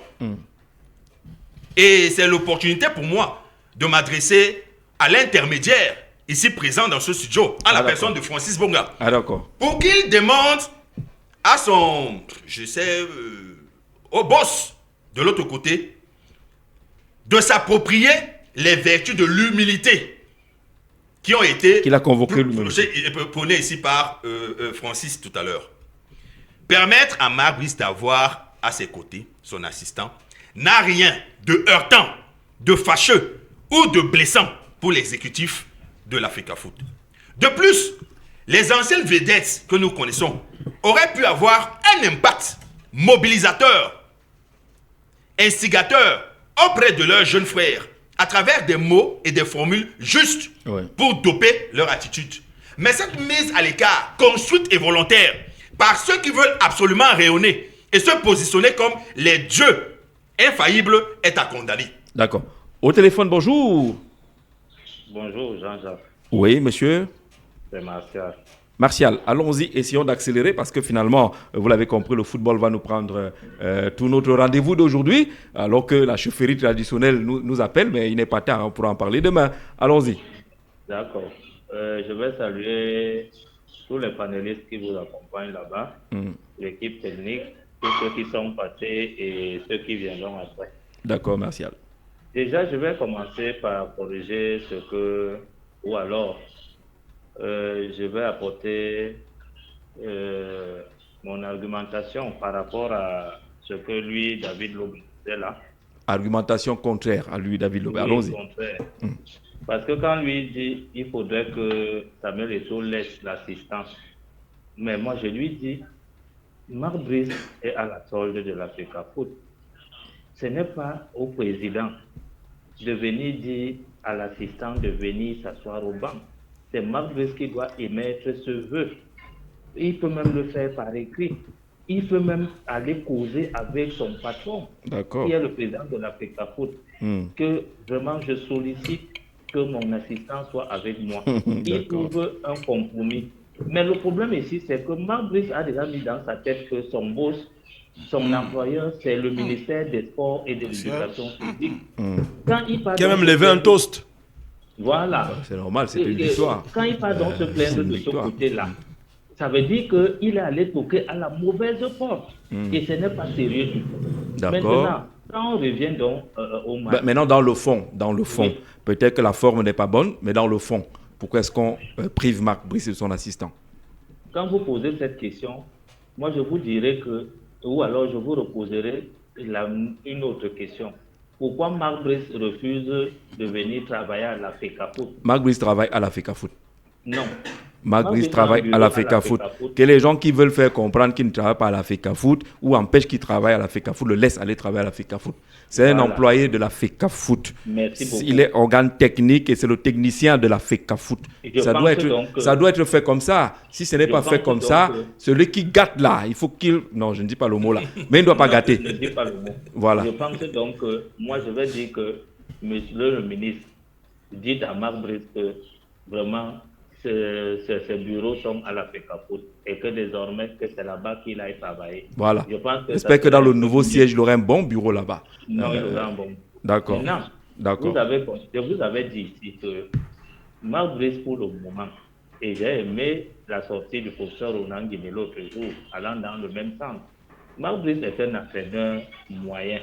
Et c'est l'opportunité pour moi de m'adresser à l'intermédiaire ici présent dans ce studio, à la personne de Francis Bonga. Pour qu'il demande à son, au boss de l'autre côté, de s'approprier les vertus de l'humilité qui ont été... Qu'il a convoqué lui-même. Prônées ici par Francis tout à l'heure. Permettre à Marc Brice d'avoir à ses côtés son assistant n'a rien de heurtant, de fâcheux ou de blessant pour l'exécutif de l'Africa Foot. De plus, les anciennes vedettes que nous connaissons auraient pu avoir un impact mobilisateur, instigateur auprès de leurs jeunes frères à travers des mots et des formules justes pour doper leur attitude. Mais cette mise à l'écart, construite et volontaire par ceux qui veulent absolument rayonner et se positionner comme les dieux infaillibles est à condamner. D'accord. Au téléphone, bonjour. Bonjour, Jean-Jacques. Oui, monsieur. C'est Martial. Martial, allons-y, essayons d'accélérer parce que finalement, vous l'avez compris, le football va nous prendre tout notre rendez-vous d'aujourd'hui, alors que la chefferie traditionnelle nous appelle, mais il n'est pas tard pour en parler demain. Allons-y. D'accord. Je vais saluer tous les panélistes qui vous accompagnent là-bas, l'équipe technique, tous ceux qui sont passés et ceux qui viendront après. D'accord, Martial. Déjà, je vais commencer par corriger ce que, ou alors, je vais apporter mon argumentation par rapport à ce que lui, David Lobé, disait là. Argumentation contraire à lui, David Lobé. Allons-y. Contraire. Parce que quand lui dit il faudrait que Samuel Eto'o laisse l'assistance, mais moi je lui dis, Marc Brice est à la solde de l'Africa Foot. Ce n'est pas au président de venir dire à l'assistant de venir s'asseoir au banc. C'est Marc Brice qui doit émettre ce vœu. Il peut même le faire par écrit. Il peut même aller causer avec son patron, qui est le président de la FECAFOOT, que vraiment je sollicite que mon assistant soit avec moi. Il trouve un compromis. Mais le problème ici, c'est que Marc Brice a déjà mis dans sa tête que son boss, son employeur, c'est le ministère des Sports et de l'Éducation physique. Qui a même levé un toast. Voilà. C'est normal, c'est une victoire. Quand il part donc se plaindre de ce côté-là, ça veut dire qu'il est allé toquer à la mauvaise porte. Et ce n'est pas sérieux du tout. Maintenant, quand on revient donc au match. Maintenant, dans le fond, oui. Peut-être que la forme n'est pas bonne, mais dans le fond, pourquoi est-ce qu'on prive Marc Brice de son assistant? Quand vous posez cette question, moi je vous dirais que, ou alors je vous reposerai une autre question. Pourquoi Marc Brice refuse de venir travailler à la FECAFOOT? Marc Brice travaille à la FECAFOOT. Non. Marc Brice travaille à la FECAFOOT. Que les gens qui veulent faire comprendre qu'il ne travaille pas à la FECAFOOT ou empêchent qu'il travaille à la FECAFOOT le laissent aller travailler à la FECAFOOT. C'est un employé de la FECAFOOT. Merci beaucoup. Il est organe technique et c'est le technicien de la FECAFOOT. Ça doit être fait comme ça. Si ce n'est pas fait comme ça, celui qui gâte là, il faut qu'il... Non, je ne dis pas le mot là. Mais il ne doit pas gâter. Je ne dis pas le mot. Voilà. Je pense donc que moi je vais dire que monsieur le ministre dit à Marc Brice que vraiment ces bureaux sont à la FECAFOOT et que désormais que c'est là-bas qu'il a travaillé. Voilà. J'espère que dans le nouveau siège, il aura un bon bureau là-bas. Non, il aura un bon bureau. D'accord. D'accord. Je vous avais dit ici que Marc Brice pour le moment, et j'ai aimé la sortie du professeur Ronan Guiné l'autre jour, allant dans le même sens. Marc Brice est un entraîneur moyen.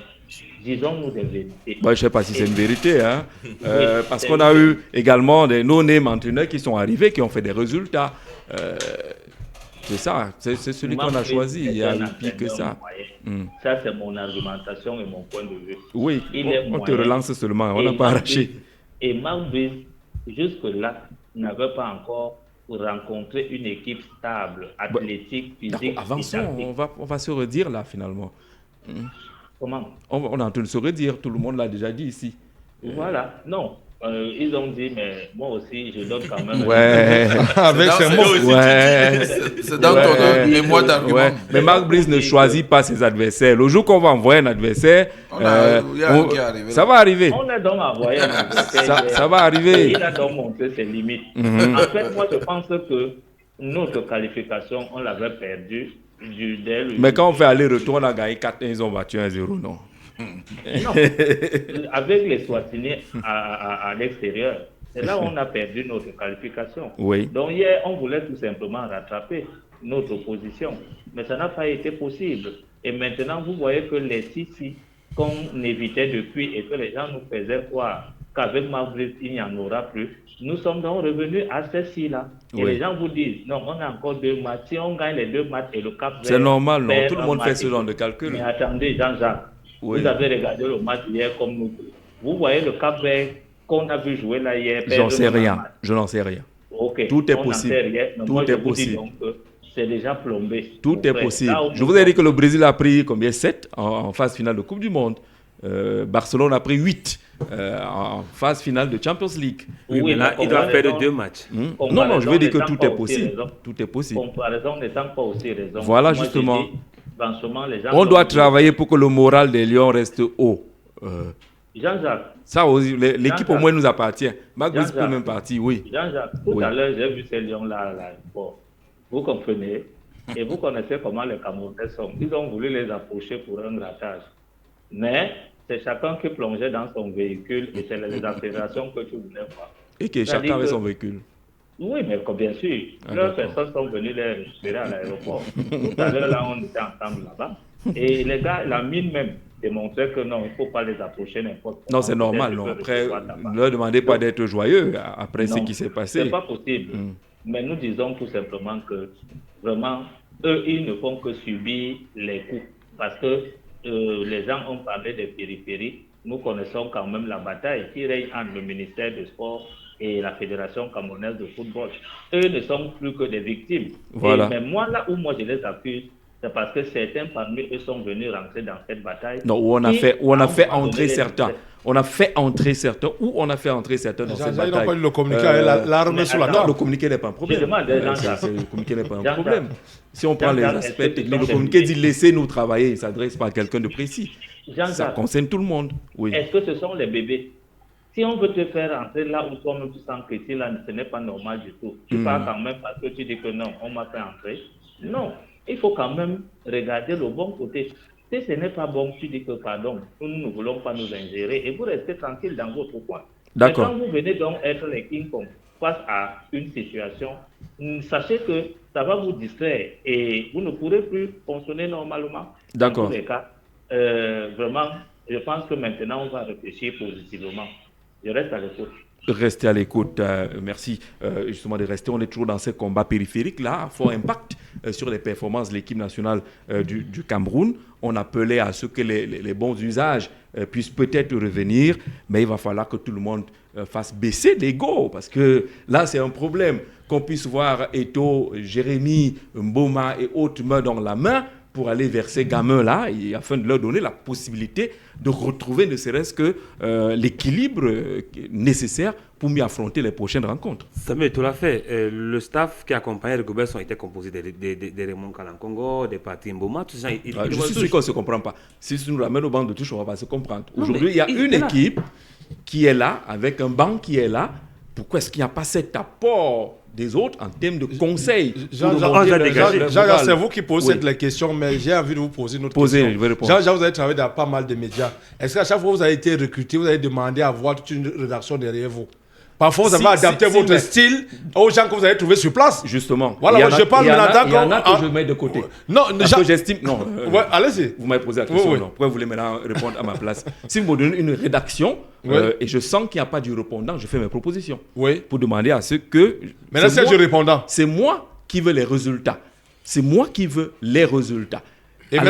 Disons-nous des vérités. Je ne sais pas si c'est une vérité, hein? Parce qu'on a eu également des non-name entraîneurs qui sont arrivés, qui ont fait des résultats. C'est ça, c'est celui qu'on a choisi. Il y a eu pire que ça. Ça, c'est mon argumentation et mon point de vue. Oui, on te relance seulement, on n'a pas arraché. Et Marc Brice, jusque-là, n'avait pas encore rencontré une équipe stable, athlétique, physique. Avançons, on va se redire là finalement. Comment? On est en train de se redire, tout le monde l'a déjà dit ici. Voilà, non. Ils ont dit, mais moi aussi, je donne quand même. Ouais, avec ces mots. Ouais. C'est dans ton mémoire d'argument. Ouais. Mais Marc Brice ne choisit pas ses adversaires. Le jour qu'on va envoyer un adversaire, ça va arriver. On a donc envoyé un adversaire. Ça va arriver. Il a donc montré ses limites. En fait, moi, je pense que notre qualification, on l'avait perdue. Mais quand on fait aller-retour, on a gagné 4-1, ils ont battu 1-0, non? Non, avec les Swatiniens à l'extérieur, c'est là où on a perdu notre qualification. Oui. Donc hier, on voulait tout simplement rattraper notre position, mais ça n'a pas été possible. Et maintenant, vous voyez que les six qu'on évitait depuis et que les gens nous faisaient croire qu'avec Marc Brice, il n'y en aura plus, nous sommes donc revenus à ces là. Et les gens vous disent, non, on a encore 2 matchs. Si on gagne les 2 matchs et le Cap Vert... C'est normal, non? Tout le monde fait ce genre de calcul. Mais attendez, Jean-Jacques, vous avez regardé le match hier comme nous. Vous voyez le Cap Vert qu'on a vu jouer là hier. J'en sais rien. Je n'en sais rien. Ok. Tout est possible. Tout est possible. C'est déjà plombé. Tout est possible. Je vous ai dit que le Brésil a pris combien? 7 en phase finale de Coupe du Monde. Barcelone a pris 8 en phase finale de Champions League. Oui, mais là, il doit faire 2 matchs. Non, je veux dire que tout est possible. Tout est possible. Comparaison n'étant pas aussi raison. Voilà, justement. Les gens on doit travailler pour que le moral des Lions reste haut. Jean-Jacques. Ça, l'équipe au moins nous appartient. Marc Brice peut même partir, oui. Jean-Jacques, tout à l'heure, j'ai vu ces Lions-là. Bon, vous comprenez. Et vous connaissez comment les Camerounais sont. Ils ont voulu les approcher pour un grattage. Mais c'est chacun qui plongeait dans son véhicule et c'est les accélérations que tu voulais voir. Et que chacun avait son véhicule. Oui, mais bien sûr, plusieurs personnes sont venues les récupérer à l'aéroport. Tout à l'heure, là, on était ensemble là-bas. Et les gars, la mine même démontrait que non, il ne faut pas les approcher n'importe comment. Non, c'est normal. Non. Après, ne leur demandez pas d'être joyeux après ce qui s'est passé. Ce n'est pas possible. Mais nous disons tout simplement que vraiment, eux, ils ne font que subir les coups. Parce que les gens ont parlé des périphéries. Nous connaissons quand même la bataille qui règne entre le ministère du Sport et la Fédération camerounaise de football. Eux ne sont plus que des victimes. Voilà. Mais moi, là où moi je les accuse, c'est parce que certains parmi eux sont venus rentrer dans cette bataille. Non, on a fait entrer certains. On a fait entrer certains ou on a fait entrer certains dans cette bataille. Ils n'ont pas eu le communiqué avec l'arme sur la table. Non, le communiqué n'est pas un problème. Le communiqué n'est pas un problème. Si on prend les aspects techniques, le communiqué dit laissez-nous travailler. Il ne s'adresse pas à quelqu'un de précis. Ça concerne tout le monde. Oui. Est-ce que ce sont les bébés? Si on veut te faire entrer là où toi-même tu sens que là, ce n'est pas normal du tout. Tu parles quand même parce que tu dis que non, on m'a fait entrer. Non, il faut quand même regarder le bon côté. Si ce n'est pas bon, tu dis que pardon, nous ne voulons pas nous ingérer et vous restez tranquille dans votre coin. D'accord. Mais quand vous venez donc être les King-Kong face à une situation, sachez que ça va vous distraire et vous ne pourrez plus fonctionner normalement. D'accord. Dans tous les cas, vraiment, je pense que maintenant on va réfléchir positivement. Je reste à l'écoute. Restez à l'écoute, merci justement de rester. On est toujours dans ces combats périphériques là, à fort impact sur les performances de l'équipe nationale du Cameroun. On appelait à ce que les bons usages puissent peut-être revenir, mais il va falloir que tout le monde fasse baisser l'ego, parce que là c'est un problème. Qu'on puisse voir Eto'o, Jérémy, Mboma et autres mains dans la main pour aller vers ces gamins-là, afin de leur donner la possibilité de retrouver ne serait-ce que l'équilibre nécessaire pour mieux affronter les prochaines rencontres. Samuel, tu l'as fait. Le staff qui accompagnait les Gobels ont été composés des Raymond Kalankongo, des Patrick Mboma, tout ça. Je suis sûr qu'on ne se comprend pas. Si tu nous ramènes au banc de touche, on ne va pas se comprendre. Aujourd'hui, il y a une équipe qui est là, avec un banc qui est là. Pourquoi est-ce qu'il n'y a pas cet apport des autres en termes de conseils? Jean, c'est vous qui posez cette question, mais j'ai envie de vous poser une autre question. Je vais répondre. Jean, vous avez travaillé dans pas mal de médias. Est-ce qu'à chaque fois que vous avez été recruté, vous avez demandé à avoir toute une rédaction derrière vous? Parfois, vous avez adapté votre style aux gens que vous avez trouvés sur place. Justement. Voilà, je parle maintenant. Il y en a que je mets de côté. Non, parce que j'estime. Non. Allez-y. Vous m'avez posé la question. Non. Pourquoi vous voulez maintenant répondre à ma place? Si vous me donnez une rédaction et je sens qu'il n'y a pas du répondant, je fais mes propositions. Oui. Pour demander à ceux que. Maintenant, c'est du répondant. C'est moi qui veux les résultats. C'est moi qui veux les résultats. Et à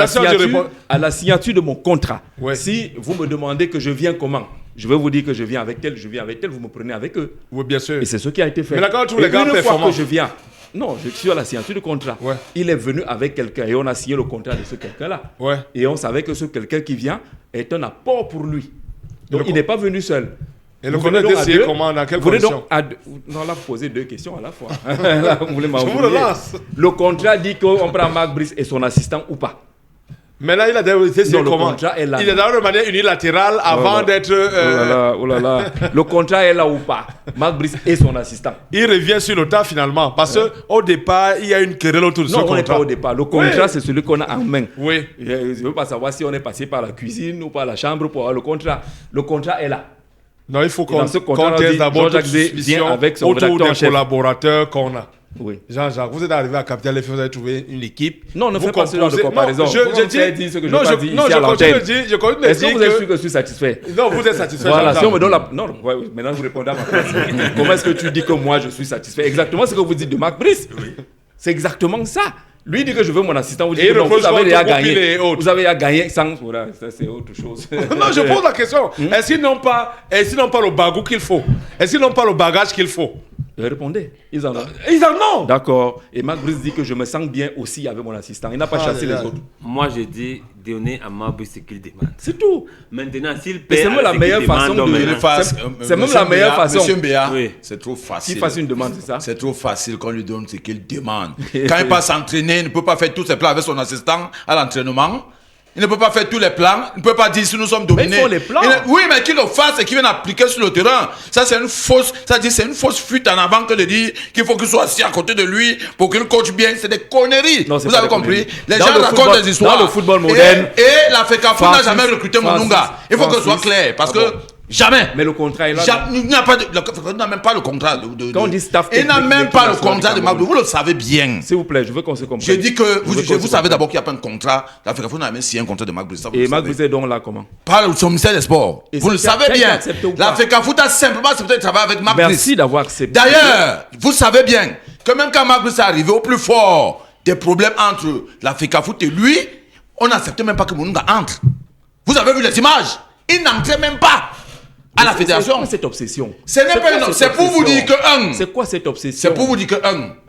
la signature de mon contrat, si vous me demandez que je viens comment, je vais vous dire que je viens avec tel, vous me prenez avec eux. Oui, bien sûr. Et c'est ce qui a été fait. Mais d'accord, tous les gars performants. Une fois que je viens, non, je suis à la signature du contrat. Ouais. Il est venu avec quelqu'un et on a signé le contrat de ce quelqu'un-là. Ouais. Et on savait que ce quelqu'un qui vient est un apport pour lui. Donc il n'est pas venu seul. Et le contrat est signé comment, dans quelles conditions? Non, là, vous posez deux questions à la fois. Là, vous voulez je vous relance. Le contrat dit qu'on prend Marc Brice et son assistant ou pas. Mais là, il a été signé comment? Il est dans de manière unilatérale avant d'être... Oh là là. Le contrat est là ou pas? Marc Brice et son assistant. Il revient sur le tas finalement. Parce qu'au départ, il y a une querelle autour de ce contrat. Non, on n'est pas au départ. Le contrat, c'est celui qu'on a en main. Oui. Je ne veux pas savoir si on est passé par la cuisine ou par la chambre pour avoir le contrat. Le contrat est là. Non, il faut qu'on teste d'abord toute suspicion autour des collaborateurs qu'on a. Oui. Jean-Jacques, vous êtes arrivé à Capital FM, vous avez trouvé une équipe. Non, ne faites pas ce genre de comparaison. Je dis ce que je n'ai pas dit ici à l'antenne. Je continue de dire Est-ce que vous êtes sûr que je suis satisfait? Non, vous êtes satisfait. Voilà, si on me donne la... Non, maintenant vous répondez à ma place. Comment est-ce que tu dis que moi je suis satisfait? Exactement ce que vous dites de Marc Brice. Oui. C'est exactement ça. Lui dit que je veux mon assistant, vous dites que non, vous avez déjà gagné. Vous avez déjà gagné sans... Voilà, ça c'est autre chose. Non, je pose la question. Est-ce qu'ils n'ont pas le bagou qu'il faut? Est-ce qu'ils n'ont pas le bagage qu'il faut? Répondez. Ils en ont. Ils en ont. D'accord. Et Marc Brice dit que je me sens bien aussi avec mon assistant. Il n'a pas chassé les autres. Moi, je dis donner à Marc Brice ce qu'il demande. C'est tout. Maintenant, s'il paie, c'est même la meilleure façon de c'est même la meilleure façon. Monsieur Mbéa, c'est trop facile. Qu'il fasse une demande, c'est ça? C'est trop facile qu'on lui donne ce qu'il demande. Quand il passe s'entraîner, il ne peut pas faire tous ses plans avec son assistant à l'entraînement. Il ne peut pas faire tous les plans. Il ne peut pas dire si nous sommes dominés. Mais il faut les plans. Oui, mais qu'il le fasse et qu'il vienne appliquer sur le terrain. Ça, c'est une fausse fuite en avant que de dire qu'il faut qu'il soit assis à côté de lui pour qu'il coach bien. C'est des conneries. Non, vous avez compris? Les gens racontent des histoires. Dans le football moderne. Et la FECAFOOT n'a jamais recruté Monunga. Il faut que ce soit clair. Parce que jamais. Mais le contrat est là. Il n'a même pas le contrat. Quand on dit staff il n'a même pas le contrat de Marc. Vous le savez bien. S'il vous plaît, je veux qu'on se comprenne. Je dis que vous savez d'abord qu'il n'y a pas de contrat. La FECAFOOT n'a même signé un contrat de Marc Brice. Et Marc Brice est donc là comment? Par son ministère des Sports. Vous le savez bien. La FECAFOOT a simplement accepté de travailler avec Marc Brice. Merci d'avoir accepté. D'ailleurs, vous savez bien que même quand Marc Brice est arrivé au plus fort des problèmes entre la FECAFOOT et lui, on n'acceptait même pas que Monunga entre. Vous avez vu les images? Il n'entrait même pas à la fédération. C'est quoi cette obsession? C'est pour vous dire que c'est quoi cette obsession? C'est pour vous dire que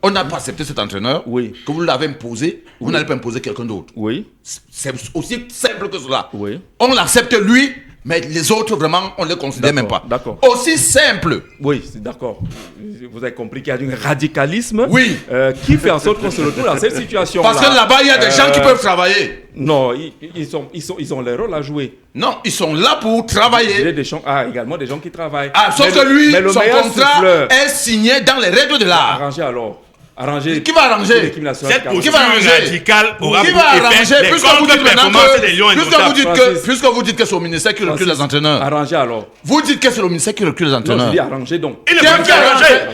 on n'a pas accepté cet entraîneur. Oui. Que vous l'avez imposé. Vous n'allez pas imposer quelqu'un d'autre. Oui. C'est aussi simple que cela. Oui. On l'accepte lui Mais les autres, vraiment, on ne les considère même pas. D'accord. Aussi simple. Oui, c'est d'accord. Vous avez compris qu'il y a un radicalisme oui. Qui fait en sorte qu'on se retrouve dans cette situation. Parce que là-bas, il y a des gens qui peuvent travailler. Non, ils ont leur rôle à jouer. Non, ils sont là pour travailler. Il y a des gens, également des gens qui travaillent. Sauf que lui, son contrat est signé dans les règles de l'art. Arrangez alors. Arranger. Qui va arranger? Cette posture radicale aura qui va arranger? Puisque vous dites que c'est au ministère qui recrute les entraîneurs. Arranger alors. Vous dites que c'est au ministère qui recrute les entraîneurs. Non, je dis arranger donc. Qui arrange?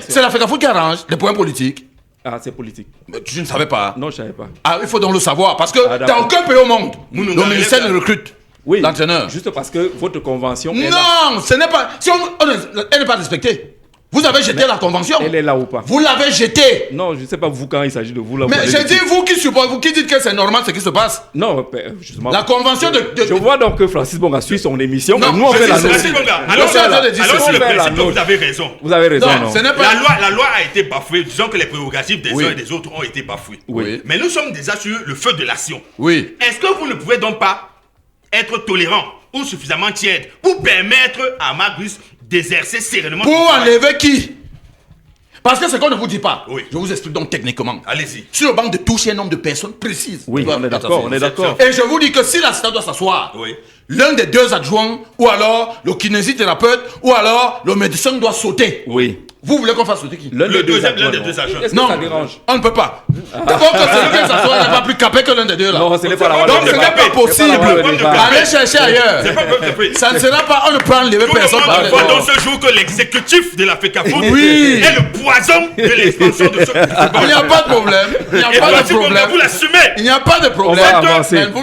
C'est la FECAFOOT qui arrange les points politiques. C'est politique. Mais tu ne savais pas? Non, je ne savais pas. Il faut donc le savoir. Parce que dans aucun pays au monde, le ministère ne recrute l'entraîneur. Juste parce que votre convention. Non, ce n'est pas. Elle n'est pas respectée. Vous avez jeté la convention. Elle est là ou pas? Vous l'avez jetée. Non, je ne sais pas vous quand il s'agit de vous là. Mais j'ai dit vous qui dites que c'est normal ce qui se passe. Non, justement. La convention de. Je vois donc que Francis Bonga suit son émission. Non, nous on fait la nôtre. Alors c'est le principe, vous avez raison. Vous avez raison. Non, ce n'est pas. La loi a été bafouée. Disons que les prérogatives des uns et des autres ont été bafouées. Oui. Mais nous sommes déjà sur le feu de l'action. Oui. Est-ce que vous ne pouvez donc pas être tolérant ou suffisamment tiède pour permettre à Magus d'exercer sereinement. Pour enlever qui? Parce que ce qu'on ne vous dit pas, oui. Je vous explique donc techniquement. Allez-y. Sur le banc de touche, il y a un nombre de personnes précises. Oui, on est d'accord, on est d'accord. Et je vous dis que si l'assistant doit s'asseoir, oui. L'un des deux adjoints, ou alors le kinésithérapeute, ou alors le médecin doit sauter. Oui. Vous voulez qu'on fasse sauter qui? L'un des deux adjoints. Non, ça dérange. On ne peut pas. D'abord que celui qui s'assoit n'est pas plus capé que l'un des deux là. Non, ce n'est pas la Donc ce n'est pas possible. Allez chercher ailleurs. Ça ne sera pas, on ne peut enlever personne par les dans ce jour que l'exécutif de la FECAFOOT est le poison de l'expansion de ce. Il n'y a pas de problème. Il n'y a pas de problème. Vous l'assumez. Il n'y a pas de problème.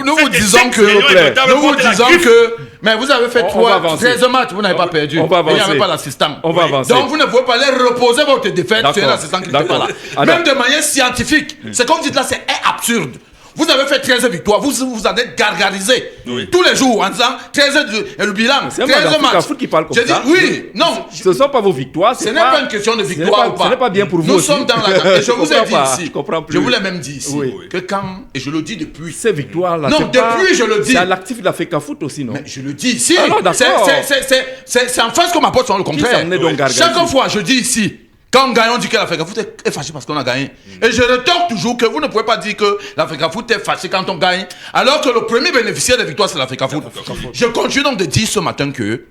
Nous vous disons que. Mais vous avez fait 13 matchs, vous n'avez pas perdu. Il n'y avait pas l'assistant. On va avancer. Donc vous ne pouvez pas aller reposer votre défaite sur l'assistant qui n'était pas là. Même de manière scientifique. Ce qu'on dit là, c'est absurde. Vous avez fait 13 victoires, vous en êtes gargarisé tous les jours en disant 13 le bilan, 13 matchs. Qui parle comme ça. Dit, oui, non. Ce ne sont pas vos victoires. Ce n'est pas une question de victoire ou pas. Ce n'est pas bien pour vous. Nous sommes dans la. Et je vous ai dit ici. Je vous l'ai même dit ici. Que quand. Et je le dis depuis. Ces victoires-là. Non, depuis je le dis. C'est à l'actif de la FECAFOOT aussi, non? Mais je le dis ici. C'est en face qu'on m'apporte sur le contraire. Chaque fois, je dis ici. Quand on gagne, on dit que la FECAFOOT est fâchée parce qu'on a gagné. Et je rétorque toujours que vous ne pouvez pas dire que la FECAFOOT est fâchée quand on gagne, alors que le premier bénéficiaire des victoires, c'est la FECAFOOT. Je continue donc de dire ce matin que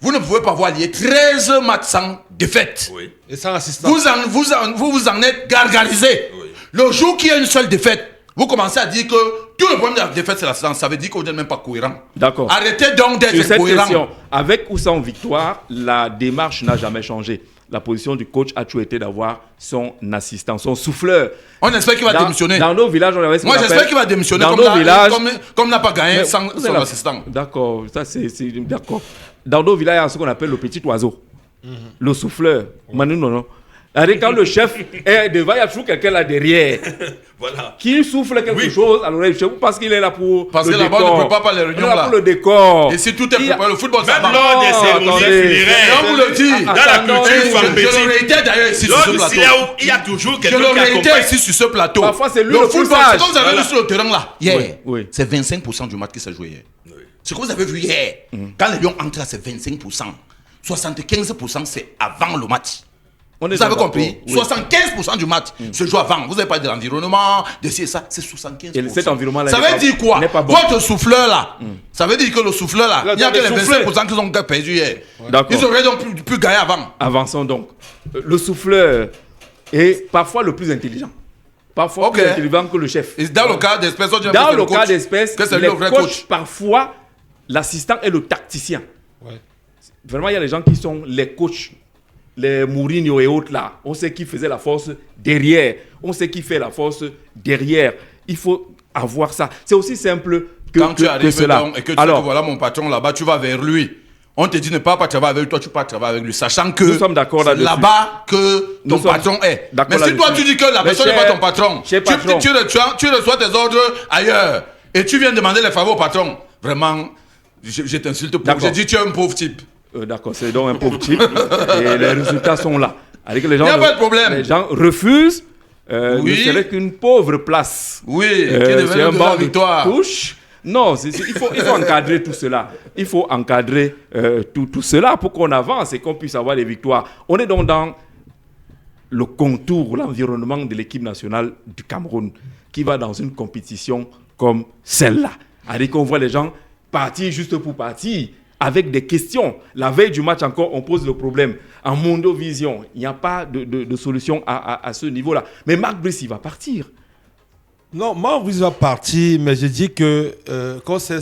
vous ne pouvez pas voir lier 13 matchs sans défaite. Oui. Et sans assistant. Vous en êtes gargarisé. Oui. Le jour qu'il y a une seule défaite, vous commencez à dire que tout le problème de la défaite, c'est l'assistance. Ça veut dire que vous n'êtes même pas cohérent. D'accord. Arrêtez donc d'être cohérent. Question, avec ou sans victoire, la démarche n'a jamais changé. La position du coach a toujours été d'avoir son assistant, son souffleur. On espère qu'il va démissionner. Dans nos villages, on avait ce Moi, j'espère qu'il va démissionner comme n'a pas gagné sans son assistant. D'accord, ça c'est d'accord. Dans nos villages, il y a ce qu'on appelle le petit oiseau, le souffleur. Manu, non. Quand le chef est devant, il y a toujours quelqu'un là derrière. Voilà. Qui souffle quelque chose à l'oreille du chef parce qu'il est là pour parce le décor. Parce que là-bas, on ne peut pas les réunions là. Pour le décor. Et si tout est préparé, le football, ça va. Même lors des cérémonies funéraires. On vous le dit. Dans la culture fambétique. Je le réitère d'ailleurs ici sur ce plateau. Il y a toujours quelqu'un qui accompagne. Je le réitère ici sur ce plateau. Parfois, c'est lui le football. C'est comme vous avez vu sur le terrain là. Hier, c'est 25% du match qui s'est joué hier. Ce que vous avez vu hier, quand les Lions entrent, c'est 25%. 75% c'est avant le match. Vous avez compris? 75% du match se joue avant. Vous n'avez pas de l'environnement, de ci et ça, c'est 75%. Et cet environnement-là, ça veut dire quoi? Votre souffleur là, ça veut dire que le souffleur là, il n'y a que les 25% qui ont perdu hier. Ils auraient donc pu gagner avant. Avançons donc. Le souffleur est parfois le plus intelligent. Parfois plus intelligent que le chef. Et dans le cas d'espèce, les coachs, parfois, l'assistant est le tacticien. Vraiment, il y a des gens qui sont les coachs. Les Mourinho et autres là, on sait qui faisait la force derrière, on sait qui fait la force derrière. Il faut avoir ça. C'est aussi simple que quand tu arrives cela. Donc, et que tu sais que voilà mon patron là-bas, tu vas vers lui. On te dit ne pas travailler avec lui, toi tu pas travailler avec lui, sachant que nous sommes d'accord là-dessus. Là-bas que ton patron est. Mais si toi tu dis que la personne n'est pas ton patron, tu reçois tes ordres ailleurs et tu viens demander les faveurs au patron, vraiment, je t'insulte pour. Je dis tu es un pauvre type. D'accord, c'est donc un pauvre type et les résultats sont là. Avec les gens, il n'y a pas de problème. Les gens refusent. Ne serait qu'une pauvre place. Oui, qui devient une victoire. Touche. Non, il faut encadrer tout cela. Il faut encadrer tout cela pour qu'on avance et qu'on puisse avoir des victoires. On est donc dans le contour, l'environnement de l'équipe nationale du Cameroun qui va dans une compétition comme celle-là. C'est-à-dire qu'on voit les gens partir juste pour partir avec des questions. La veille du match encore, on pose le problème. En Mondovision, il n'y a pas de solution à ce niveau-là. Mais Marc Brice, il va partir. Non, Marc Brice va partir, mais je dis que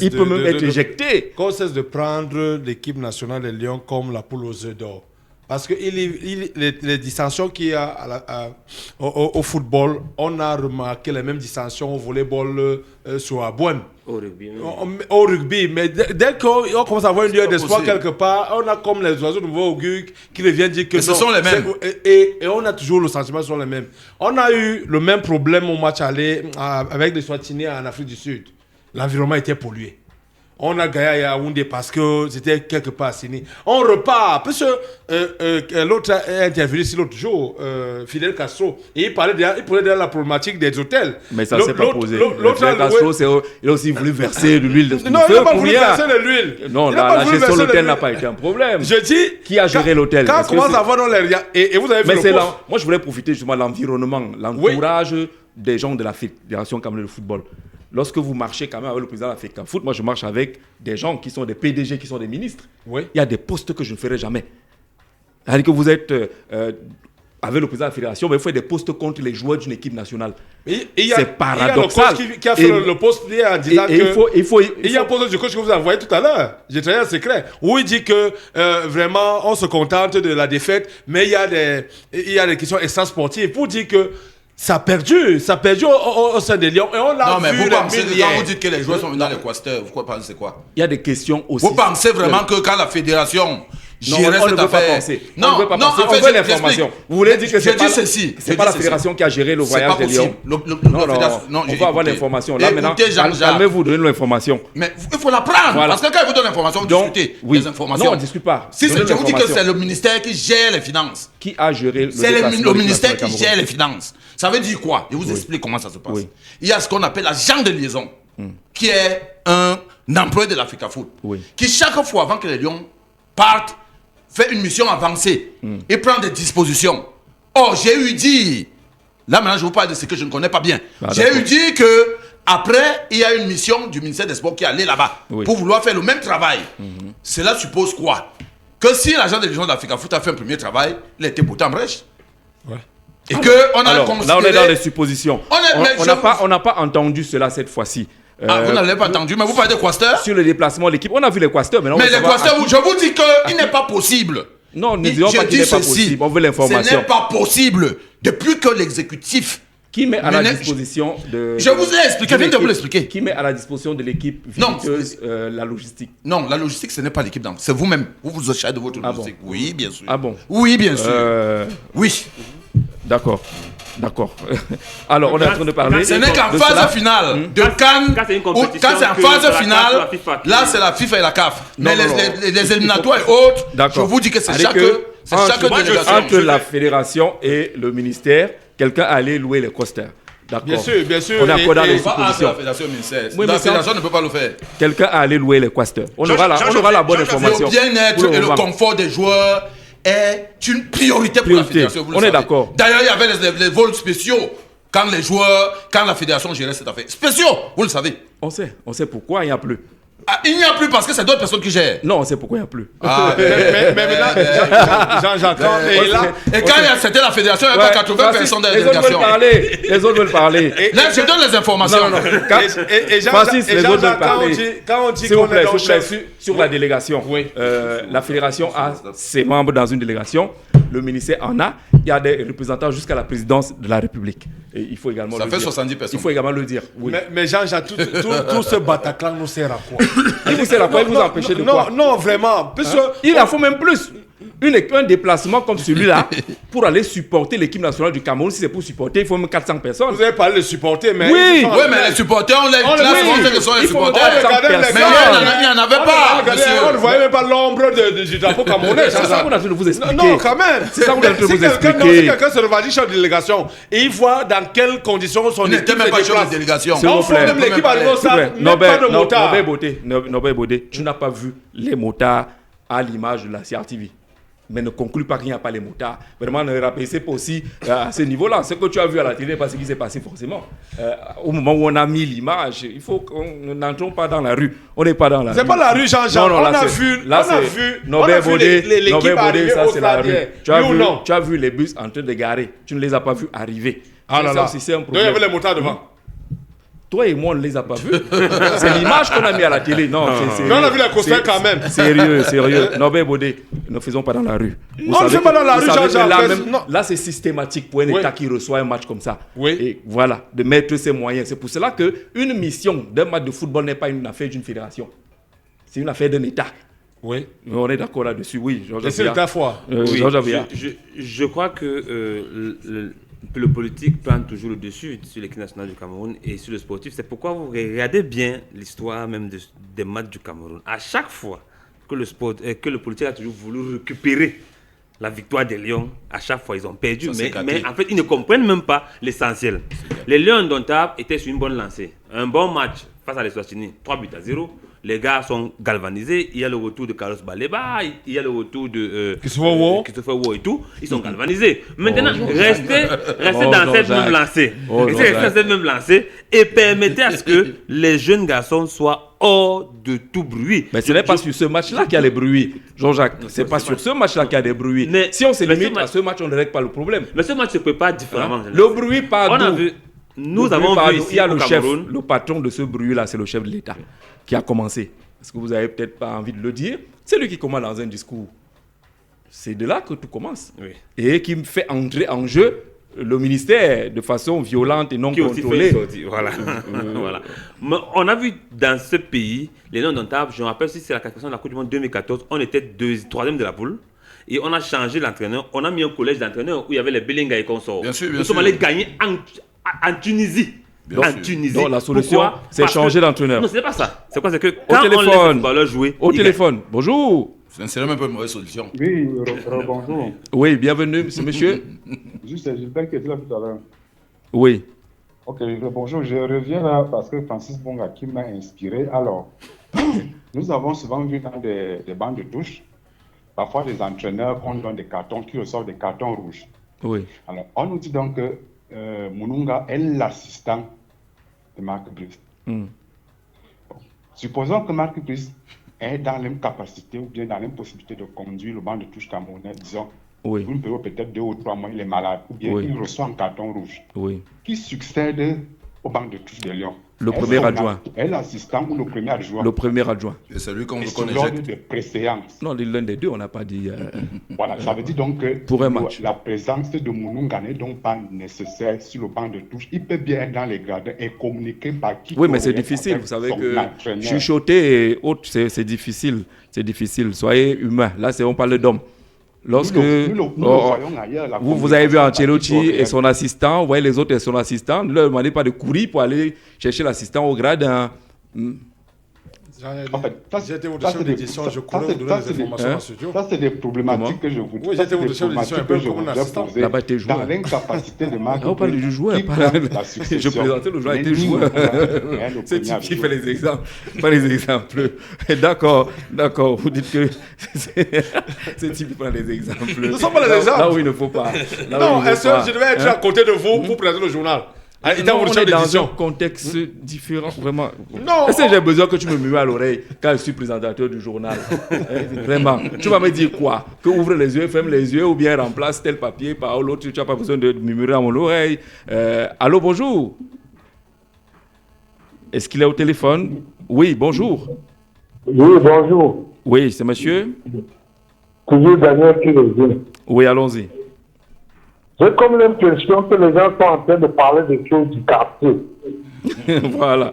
il peut même être éjecté. Qu'on cesse de prendre l'équipe nationale des Lions comme la poule aux œufs d'or. Parce que les distinctions qu'il y a au football, on a remarqué les mêmes distinctions au volleyball sur Abouane. Au rugby. Mais dès qu'on commence à avoir une lueur d'espoir quelque part, on a comme les oiseaux de nouveau augure qui reviennent dire que mais ce sont les mêmes. Et on a toujours le sentiment que ce sont les mêmes. On a eu le même problème au match aller avec les Swatini en Afrique du Sud. L'environnement était pollué. On a gagné à Yaoundé parce que c'était quelque part signé. On repart. Parce que l'autre a intervenu ici l'autre jour, Fidel Castro, et il parlait de la problématique des hôtels. Mais ça ne s'est pas posé. Fidel Castro, il a aussi voulu verser de l'huile de feu. Non, il n'a pas voulu verser de l'huile. Non, la gestion de l'hôtel n'a pas été un problème. Je dis... Qui a géré l'hôtel? Quand on commence à voir dans les... Et vous avez vu moi, je voulais profiter justement de l'environnement, l'entourage des gens de la Fédération camerounaise de football. Lorsque vous marchez quand même avec le président de la FECAFOOT, moi je marche avec des gens qui sont des PDG, qui sont des ministres. Oui. Il y a des postes que je ne ferai jamais. C'est-à-dire que vous êtes avec le président de la fédération, mais vous faites des postes contre les joueurs d'une équipe nationale. C'est paradoxal. Il y a le coach qui a fait le poste en disant il y a un poste du coach que vous avez envoyé tout à l'heure. J'ai traité un secret. Où il dit que vraiment on se contente de la défaite, mais il y a des questions extra-sportives. Pour dire que ça a perdu au sein des Lions. Et on l'a vu. Non, mais vous dites que les joueurs sont venus dans les quasters, vous pensez quoi? Il y a des questions aussi. Vous pensez vraiment que quand la fédération gérait cette affaire... Non, on ne peut pas penser. On veut l'information. Vous voulez dire que c'est pas la fédération qui a géré le voyage des Lions? Non, on va avoir l'information. Là, maintenant, calmez-vous, donnez-nous l'information. Mais il faut la prendre. Parce que quand il vous donne l'information, vous discutez les informations. Non, on ne discute pas. Si je vous dis que c'est le ministère qui gère les finances. Qui a géré le C'est le ministère qui gère les finances. Ça veut dire quoi? Je vous explique comment ça se passe. Il y a ce qu'on appelle l'agent de liaison, qui est un employé de la FECAFOOT, qui chaque fois, avant que les Lions partent, fait une mission avancée et prend des dispositions. Or, j'ai eu dit, là maintenant je vous parle de ce que je ne connais pas bien, j'ai eu dit que après, il y a une mission du ministère des Sports qui est allé là-bas pour vouloir faire le même travail. Cela suppose quoi? Que si l'agent de liaison de la FECAFOOT a fait un premier travail, il était pourtant brèche. Et qu'on a considéré... Là, on est dans les suppositions. On n'a pas entendu cela cette fois-ci. Vous n'avez pas entendu, mais vous parlez des quasters? Sur le déplacement de l'équipe, on a vu les quasters. Mais les quasters, je vous dis qu'il n'est pas possible. Non, ne disons pas qu'il n'est pas possible. On veut l'information. Ce n'est pas possible. Depuis que l'exécutif... Qui met à la disposition de... Je vous ai expliqué, je viens de vous l'expliquer. Qui met à la disposition de l'équipe visiteuse la logistique? Non, la logistique, ce n'est pas l'équipe. C'est vous-même. Vous vous occupez de votre logistique. Bon. Oui, bien sûr. Ah bon? Oui, bien sûr. Oui. D'accord. Alors, on est en train de parler... Ce n'est qu'en phase finale de Cannes. Quand c'est en phase finale, là, c'est la FIFA et la CAF. Mais les éliminatoires et autres, je vous dis que c'est chaque délégation. Entre la fédération et le ministère, quelqu'un allait louer les quasters. D'accord. Bien sûr. On est encore dans les suppositions. La fédération ministère. La fédération ne peut pas le faire. Quelqu'un allait louer les quasters. On aura la bonne information. Le bien-être et le confort des joueurs est une priorité pour la fédération. On est d'accord. D'ailleurs, il y avait les vols spéciaux quand la fédération gérait cette affaire. Spéciaux, vous le savez. On sait pourquoi il n'y a plus. Il n'y a plus parce que c'est d'autres personnes qui gèrent. Non, on sait pourquoi il n'y a plus. Mais là, j'entends. Et quand c'était la fédération, il y avait 80 personnes de la délégation. Les autres veulent parler. Là, je donne les informations. Francis, les autres veulent parler. Quand on dit qu'on est dans sur la délégation, la fédération a ses membres dans une délégation. Le ministère en a. Il y a des représentants jusqu'à la présidence de la République. Et il faut également ça fait 70 personnes. Il faut également le dire. Oui. Mais Jean-Jacques, tout ce Bataclan nous sert à quoi? Il vous sert à quoi? Il vous empêche de quoi? Non, vraiment. Il en faut même plus. Un déplacement comme celui-là, pour aller supporter l'équipe nationale du Cameroun, si c'est pour supporter, il faut même 400 personnes. Vous avez parlé de supporter, mais... Oui, mais les supporters, on les classe, on sait que sont les supporters. Mais il n'y en avait pas. On ne voyait même pas l'ombre du drapeau camerounais. C'est ça qu'on a besoin de vous expliquer. Non, quand même. C'est ça qu'on a besoin de vous expliquer. Si quelqu'un se revendique chef de délégation et il voit dans quelles conditions son équipe se déplace. Il n'était même pas chef de délégation. Même l'équipe arrive au stade, même pas de motard. Nobel Bodé, tu n'as pas vu les motards à l'image de la CRTV. Mais ne conclue pas qu'il n'y a pas les motards. Vraiment, ne rabaissez pas aussi à ce niveau-là. Ce que tu as vu à la télé, pas ce qui s'est passé forcément. Au moment où on a mis l'image, il faut qu'on n'entrons pas dans la rue. On n'est pas dans la rue. C'est pas la rue, Jean-Jean. On a vu l'équipe arriver au stade. Tu as vu les bus en train de garer. Tu ne les as pas vus arriver. Ah là là. C'est un problème. Donc il y avait les motards devant. Toi et moi, on ne les a pas vus. C'est l'image qu'on a mis à la télé. Non, mais on a vu la costard quand même. Sérieux. Nobel Bodé, ne faisons pas dans la rue. On ne fait pas dans la rue, Jean-Jean. Là, c'est systématique pour un État qui reçoit un match comme ça. Oui. Et voilà, de mettre ses moyens. C'est pour cela qu'une mission d'un match de football n'est pas une affaire d'une fédération. C'est une affaire d'un État. Oui. On est d'accord là-dessus, oui. C'est l'État fort. Je crois que le politique prend toujours le dessus sur l'équipe nationale du Cameroun et sur le sportif. C'est pourquoi vous regardez bien l'histoire même des matchs du Cameroun. À chaque fois que le politique a toujours voulu récupérer la victoire des Lions, à chaque fois ils ont perdu. Mais en fait, ils ne comprennent même pas l'essentiel. Les Lions indomptables étaient sur une bonne lancée. Un bon match face à l'Eswatini, 3-0. Les gars sont galvanisés. Il y a le retour de Carlos Baleba, il y a le retour de Christopher Wo et tout. Ils sont galvanisés. Maintenant, restez dans cette même lancée. Restez dans cette même lancée et permettez à ce que les jeunes garçons soient hors de tout bruit. Mais ce n'est pas sur ce match-là qu'il y a les bruits, Jean-Jacques. C'est pas sur ce match-là qu'il y a des bruits. Mais si on se limite à ce match, on ne règle pas le problème. Mais ce match se prépare différemment. Le bruit part d'où? Nous avons vu ici au Cameroun. Le patron de ce bruit-là, c'est le chef de l'État qui a commencé. Parce que vous n'avez peut-être pas envie de le dire. C'est lui qui commence dans un discours. C'est de là que tout commence. Oui. Et qui me fait entrer en jeu le ministère de façon violente et non contrôlée. Voilà. Voilà. Mais on a vu dans ce pays, les noms d'indomptables, je me rappelle si c'est la qualification de la Coupe du Monde 2014, on était 3e de la poule. Et on a changé l'entraîneur. On a mis un collège d'entraîneurs où il y avait les Bellinga et consorts. Nous sommes allés gagner en Tunisie. Donc la solution, c'est changer d'entraîneur. Non, ce n'est pas ça. C'est quoi? C'est que quand on laisse le ballon jouer... Au téléphone. Bonjour. C'est même un peu une mauvaise solution. Oui, bonjour. Oui, bienvenue, monsieur. J'étais qui était là tout à l'heure. Oui. Ok, bonjour. Je reviens là parce que Francis Bonga qui m'a inspiré. Alors, nous avons souvent vu dans des bancs de touche, parfois des entraîneurs qu'on donne des cartons, qui ressortent des cartons rouges. Oui. Alors, on nous dit donc que Mununga est l'assistant de Marc Brice. Bon. Supposons que Marc Brice est dans l'incapacité ou bien dans l'impossibilité de conduire le banc de touche camerounais, disons, pour une période peut-être 2 ou 3 mois, il est malade, ou bien il reçoit un carton rouge. Qui succède au banc de touche de Lyon? Le premier adjoint. Est l'assistant ou le premier adjoint? Le premier adjoint. Et c'est lui qu'on reconnaît. L'ordre de préséance. Non, l'un des deux, on n'a pas dit. Voilà, ça veut dire donc que pour un match, la présence de Mununga n'est donc pas nécessaire sur le banc de touche. Il peut bien être dans les gradins et communiquer par qui. Oui, mais c'est difficile. Vous savez que chuchoter et autres, c'est difficile. C'est difficile. Soyez humain. Là, on parle d'hommes. Lorsque vous avez vu Ancelotti et son assistant, vous voyez les autres et son assistant, ne leur demandez pas de courir pour aller chercher l'assistant au gradin. En fait, j'étais au chef d'édition, je connais vous donner des informations en studio. Ça, c'est des problématiques que je vous dis. Oui, j'étais au chef d'édition un peu comme un assistant. Là-bas, t'es joueur. Dans l'incapacité de Marc. On parle du joueur. Je présentais le joueur et t'es joueur. C'est type qui fait les exemples. Pas les exemples. D'accord. Vous dites que c'est type qui prend les exemples. Nous ne sommes pas les exemples. Là où il ne faut pas. Non, je devais être à côté de vous pour présenter le journal. On est dans un contexte différent, vraiment. Non. Est-ce que j'ai besoin que tu me murmures à l'oreille quand je suis présentateur du journal? Vraiment. Tu vas me dire quoi? Que ouvre les yeux, ferme les yeux, ou bien remplace tel papier par l'autre. Tu n'as pas besoin de murmurer à mon oreille. Allô, bonjour. Est-ce qu'il est au téléphone? Oui, bonjour. Oui, bonjour. Oui, c'est monsieur? Toujours Daniel qui revient. Oui, allons-y. J'ai comme l'impression que les gens sont en train de parler des choses du quartier. Voilà.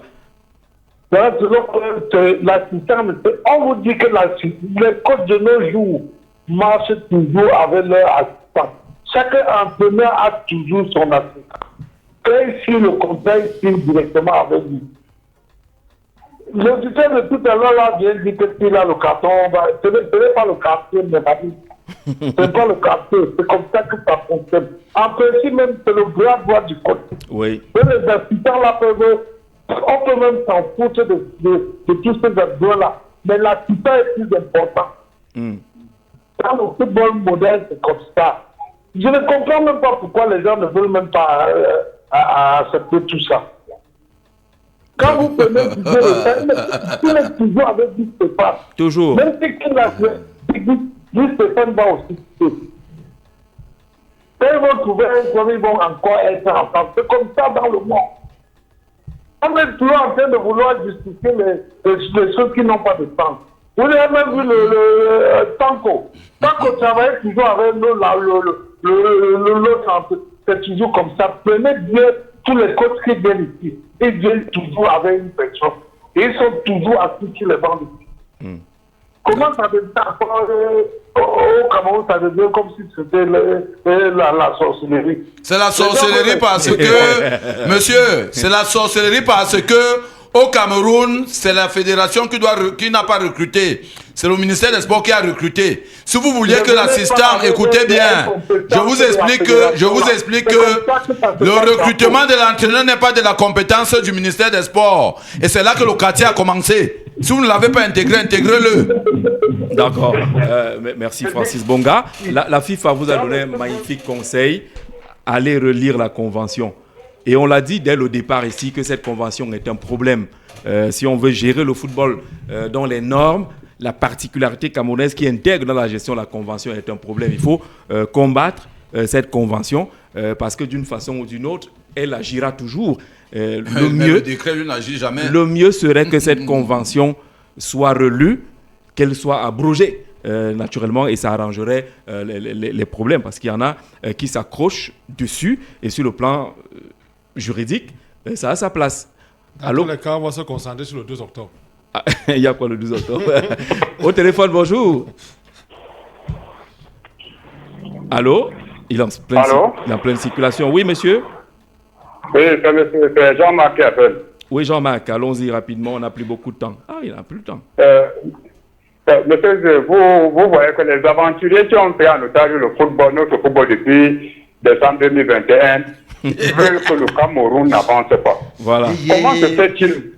L'assistant, on vous dit que les coachs de nos jours marchent toujours avec leur assistant. Chaque entraîneur a toujours son assistant. Quand il suit le conseil, il suit directement avec lui. L'auditeur de tout à l'heure là vient dire que s'il a le carton, ce n'est pas le carton, mais ce n'est pas le carton, c'est comme ça que ça fonctionne. En principe même, c'est le grand droit du coach. Oui. Les assistants là peuvent, on peut même s'en foutre de tous ces adjoints-là, mais l'assistant est plus important. Dans le football moderne, c'est comme ça. Je ne comprends même pas pourquoi les gens ne veulent même pas accepter tout ça. Quand vous prenez il est toujours avec Guy Stéphane. Toujours. Même si Guy Stéphane va aussi quitter. Quand ils vont trouver un club, ils vont encore être ensemble. C'est comme ça dans le monde. On est toujours en train de vouloir justifier les choses qui n'ont pas de sens. Vous avez même vu le Tanko. Tanko travaille toujours avec l'autre. C'est toujours comme ça. Prenez bien tous les coachs qui viennent ici. Ils viennent toujours avec une personne. Et ils sont toujours assis sur les bancs ici. Comment ça devient au Cameroun, ça devient comme si c'était la sorcellerie. C'est la sorcellerie parce que, monsieur, c'est la sorcellerie parce que au Cameroun, c'est la fédération qui n'a pas recruté. C'est le ministère des Sports qui a recruté. Si vous vouliez que l'assistant, écoutez bien, je vous explique que le recrutement de l'entraîneur n'est pas de la compétence du ministère des Sports. Et c'est là que le quartier a commencé. Si vous ne l'avez pas intégré, intégrez-le. D'accord. Merci Francis Bonga. La FIFA vous a donné un magnifique conseil. Allez relire la convention. Et on l'a dit dès le départ ici que cette convention est un problème. Si on veut gérer le football dans les normes, la particularité camerounaise qui intègre dans la gestion de la convention est un problème. Il faut combattre cette convention parce que d'une façon ou d'une autre, elle agira toujours. Le décret, lui, n'agit jamais. Le mieux serait que cette convention soit relue, qu'elle soit abrogée. Naturellement, et ça arrangerait les problèmes parce qu'il y en a qui s'accrochent dessus et sur le plan juridique, ça a sa place. Dans tous les cas, on va se concentrer sur le 2 octobre. Il y a quoi le 12 octobre? Au téléphone, bonjour. Allô? Il est en pleine circulation. Oui, monsieur? Oui, c'est Jean-Marc qui appelle. Oui, Jean-Marc, allons-y rapidement, on n'a plus beaucoup de temps. Ah, il n'a plus le temps. Monsieur, vous voyez que les aventuriers qui ont pris en otage notre football depuis décembre 2021, ils veulent que le Cameroun n'avance pas. Voilà. Comment se fait-il,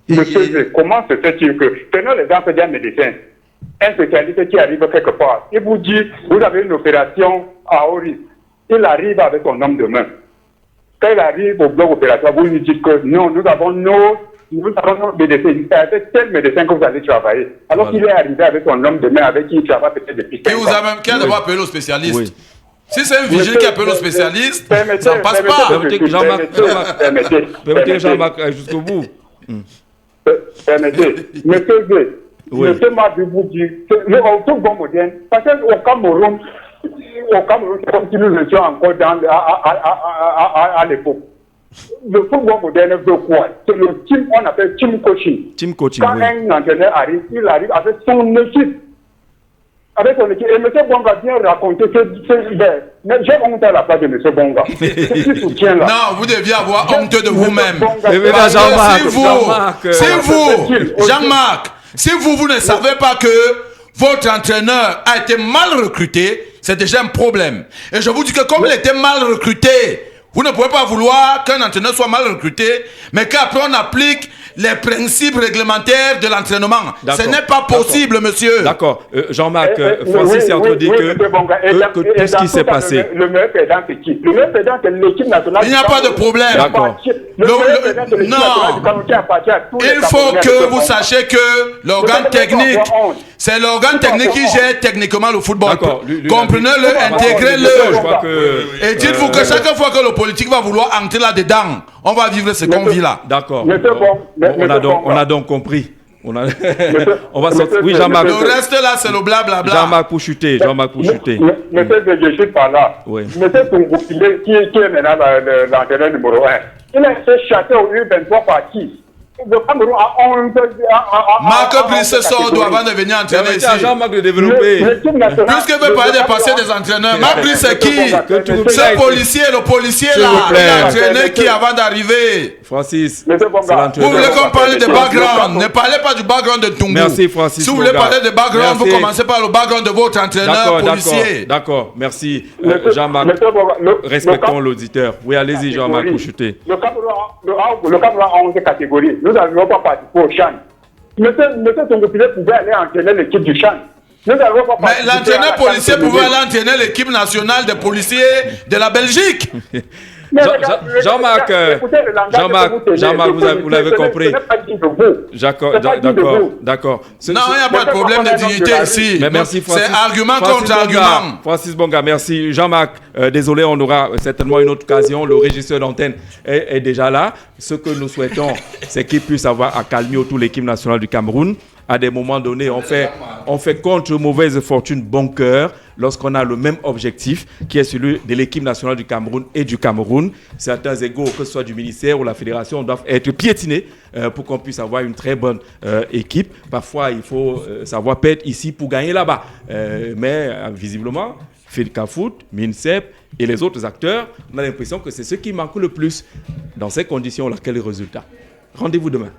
monsieur, comment se fait-il que, prenons l'exemple d'un médecin, un spécialiste qui arrive quelque part, il vous dit, vous avez une opération à haut risque. Il arrive avec son homme de main. Quand il arrive au bloc opératoire, vous lui dites que non, nous avons nos médecins. C'est avec tel médecin que vous allez travailler. Alors qu'il est arrivé avec son homme de main avec qui il travaille peut-être depuis 5 ans. Et vous avez même qu'à devoir appeler le spécialiste. Oui. Si c'est un vigile qui appelle le spécialiste, ça ne passe pas. Permettez Jean-Marc jusqu'au bout. Permettez. Monsieur G, monsieur Mabou vous dit que le football moderne, parce qu'au Cameroun, comme si nous étions encore à l'époque. Le football moderne veut quoi? C'est le team, on appelle team coaching. Team coaching. Quand un entraîneur arrive, il arrive avec son équipe. Avec son équipe. Et M. Bonga vient raconter mais j'ai honte à la place de M. Bonga. Non, vous deviez avoir honte de vous-même. Jean-Marc, si vous ne savez pas que votre entraîneur a été mal recruté, c'est déjà un problème. Et je vous dis que comme il était mal recruté, vous ne pouvez pas vouloir qu'un entraîneur soit mal recruté, mais qu'après on applique les principes réglementaires de l'entraînement. Ce n'est pas possible, monsieur. D'accord. Jean-Marc, Francis est en train de dire que tout ce qui s'est passé. Le meilleur perdant, c'est qui? Le meilleur perdant, c'est l'équipe nationale. Il n'y a pas de problème. D'accord. Non. Il faut que vous sachiez que l'organe technique, c'est l'organe technique qui gère techniquement le football. Comprenez-le, intégrez-le. Et dites-vous que chaque fois que le politique va vouloir entrer là-dedans, on va vivre ce qu'on vit là. D'accord. On a donc compris. On va sortir. Oui, Jean-Marc. Le reste là, c'est le blablabla. Jean-Marc pour chuter. Monsieur, je suis par là. Oui. Monsieur Tungoukile, qui est maintenant l'entraîneur numéro 1, il a été chassé au U23 par qui? le Cameroun a 11... Marc Brice sort avant de venir entraîner ici. Jean-Marc de développer. Puisque veut parler de passer des entraîneurs, Marc Brice c'est qui? Ce policier, le policier là, il a entraîné qui avant d'arriver? Francis, vous voulez qu'on parle de background? Ne parlez pas du background de Tungu. Merci Francis. Si vous voulez parler de background, vous commencez par le background de votre entraîneur policier. D'accord, merci. Jean-Marc, respectons l'auditeur. Oui, allez-y Jean-Marc Coucheté. Le Cameroun a 11 catégories. Nous n'avons pas participé au CHAN. Monsieur Tongopile pouvait aller entraîner l'équipe du CHAN. Mais l'entraîneur policier pouvait aller entraîner l'équipe nationale des policiers de la Belgique. Jean-Marc, vous l'avez compris. D'accord. Non, il n'y a pas de problème de dignité ici. Mais merci Francis. C'est argument contre argument. Francis Bonga, merci. Jean-Marc, désolé, on aura certainement une autre occasion. Le régisseur d'antenne est déjà là. Ce que nous souhaitons, c'est qu'il puisse avoir à calmer autour de l'équipe nationale du Cameroun. À des moments donnés, on fait contre mauvaise fortune bon cœur lorsqu'on a le même objectif qui est celui de l'équipe nationale du Cameroun et du Cameroun. Certains égos, que ce soit du ministère ou la fédération, doivent être piétinés pour qu'on puisse avoir une très bonne équipe. Parfois, il faut savoir perdre ici pour gagner là-bas. Mais visiblement, FEDCAFOOT, MINSEP et les autres acteurs, on a l'impression que c'est ce qui manque le plus. Dans ces conditions-là, quel est le résultat? Rendez-vous demain.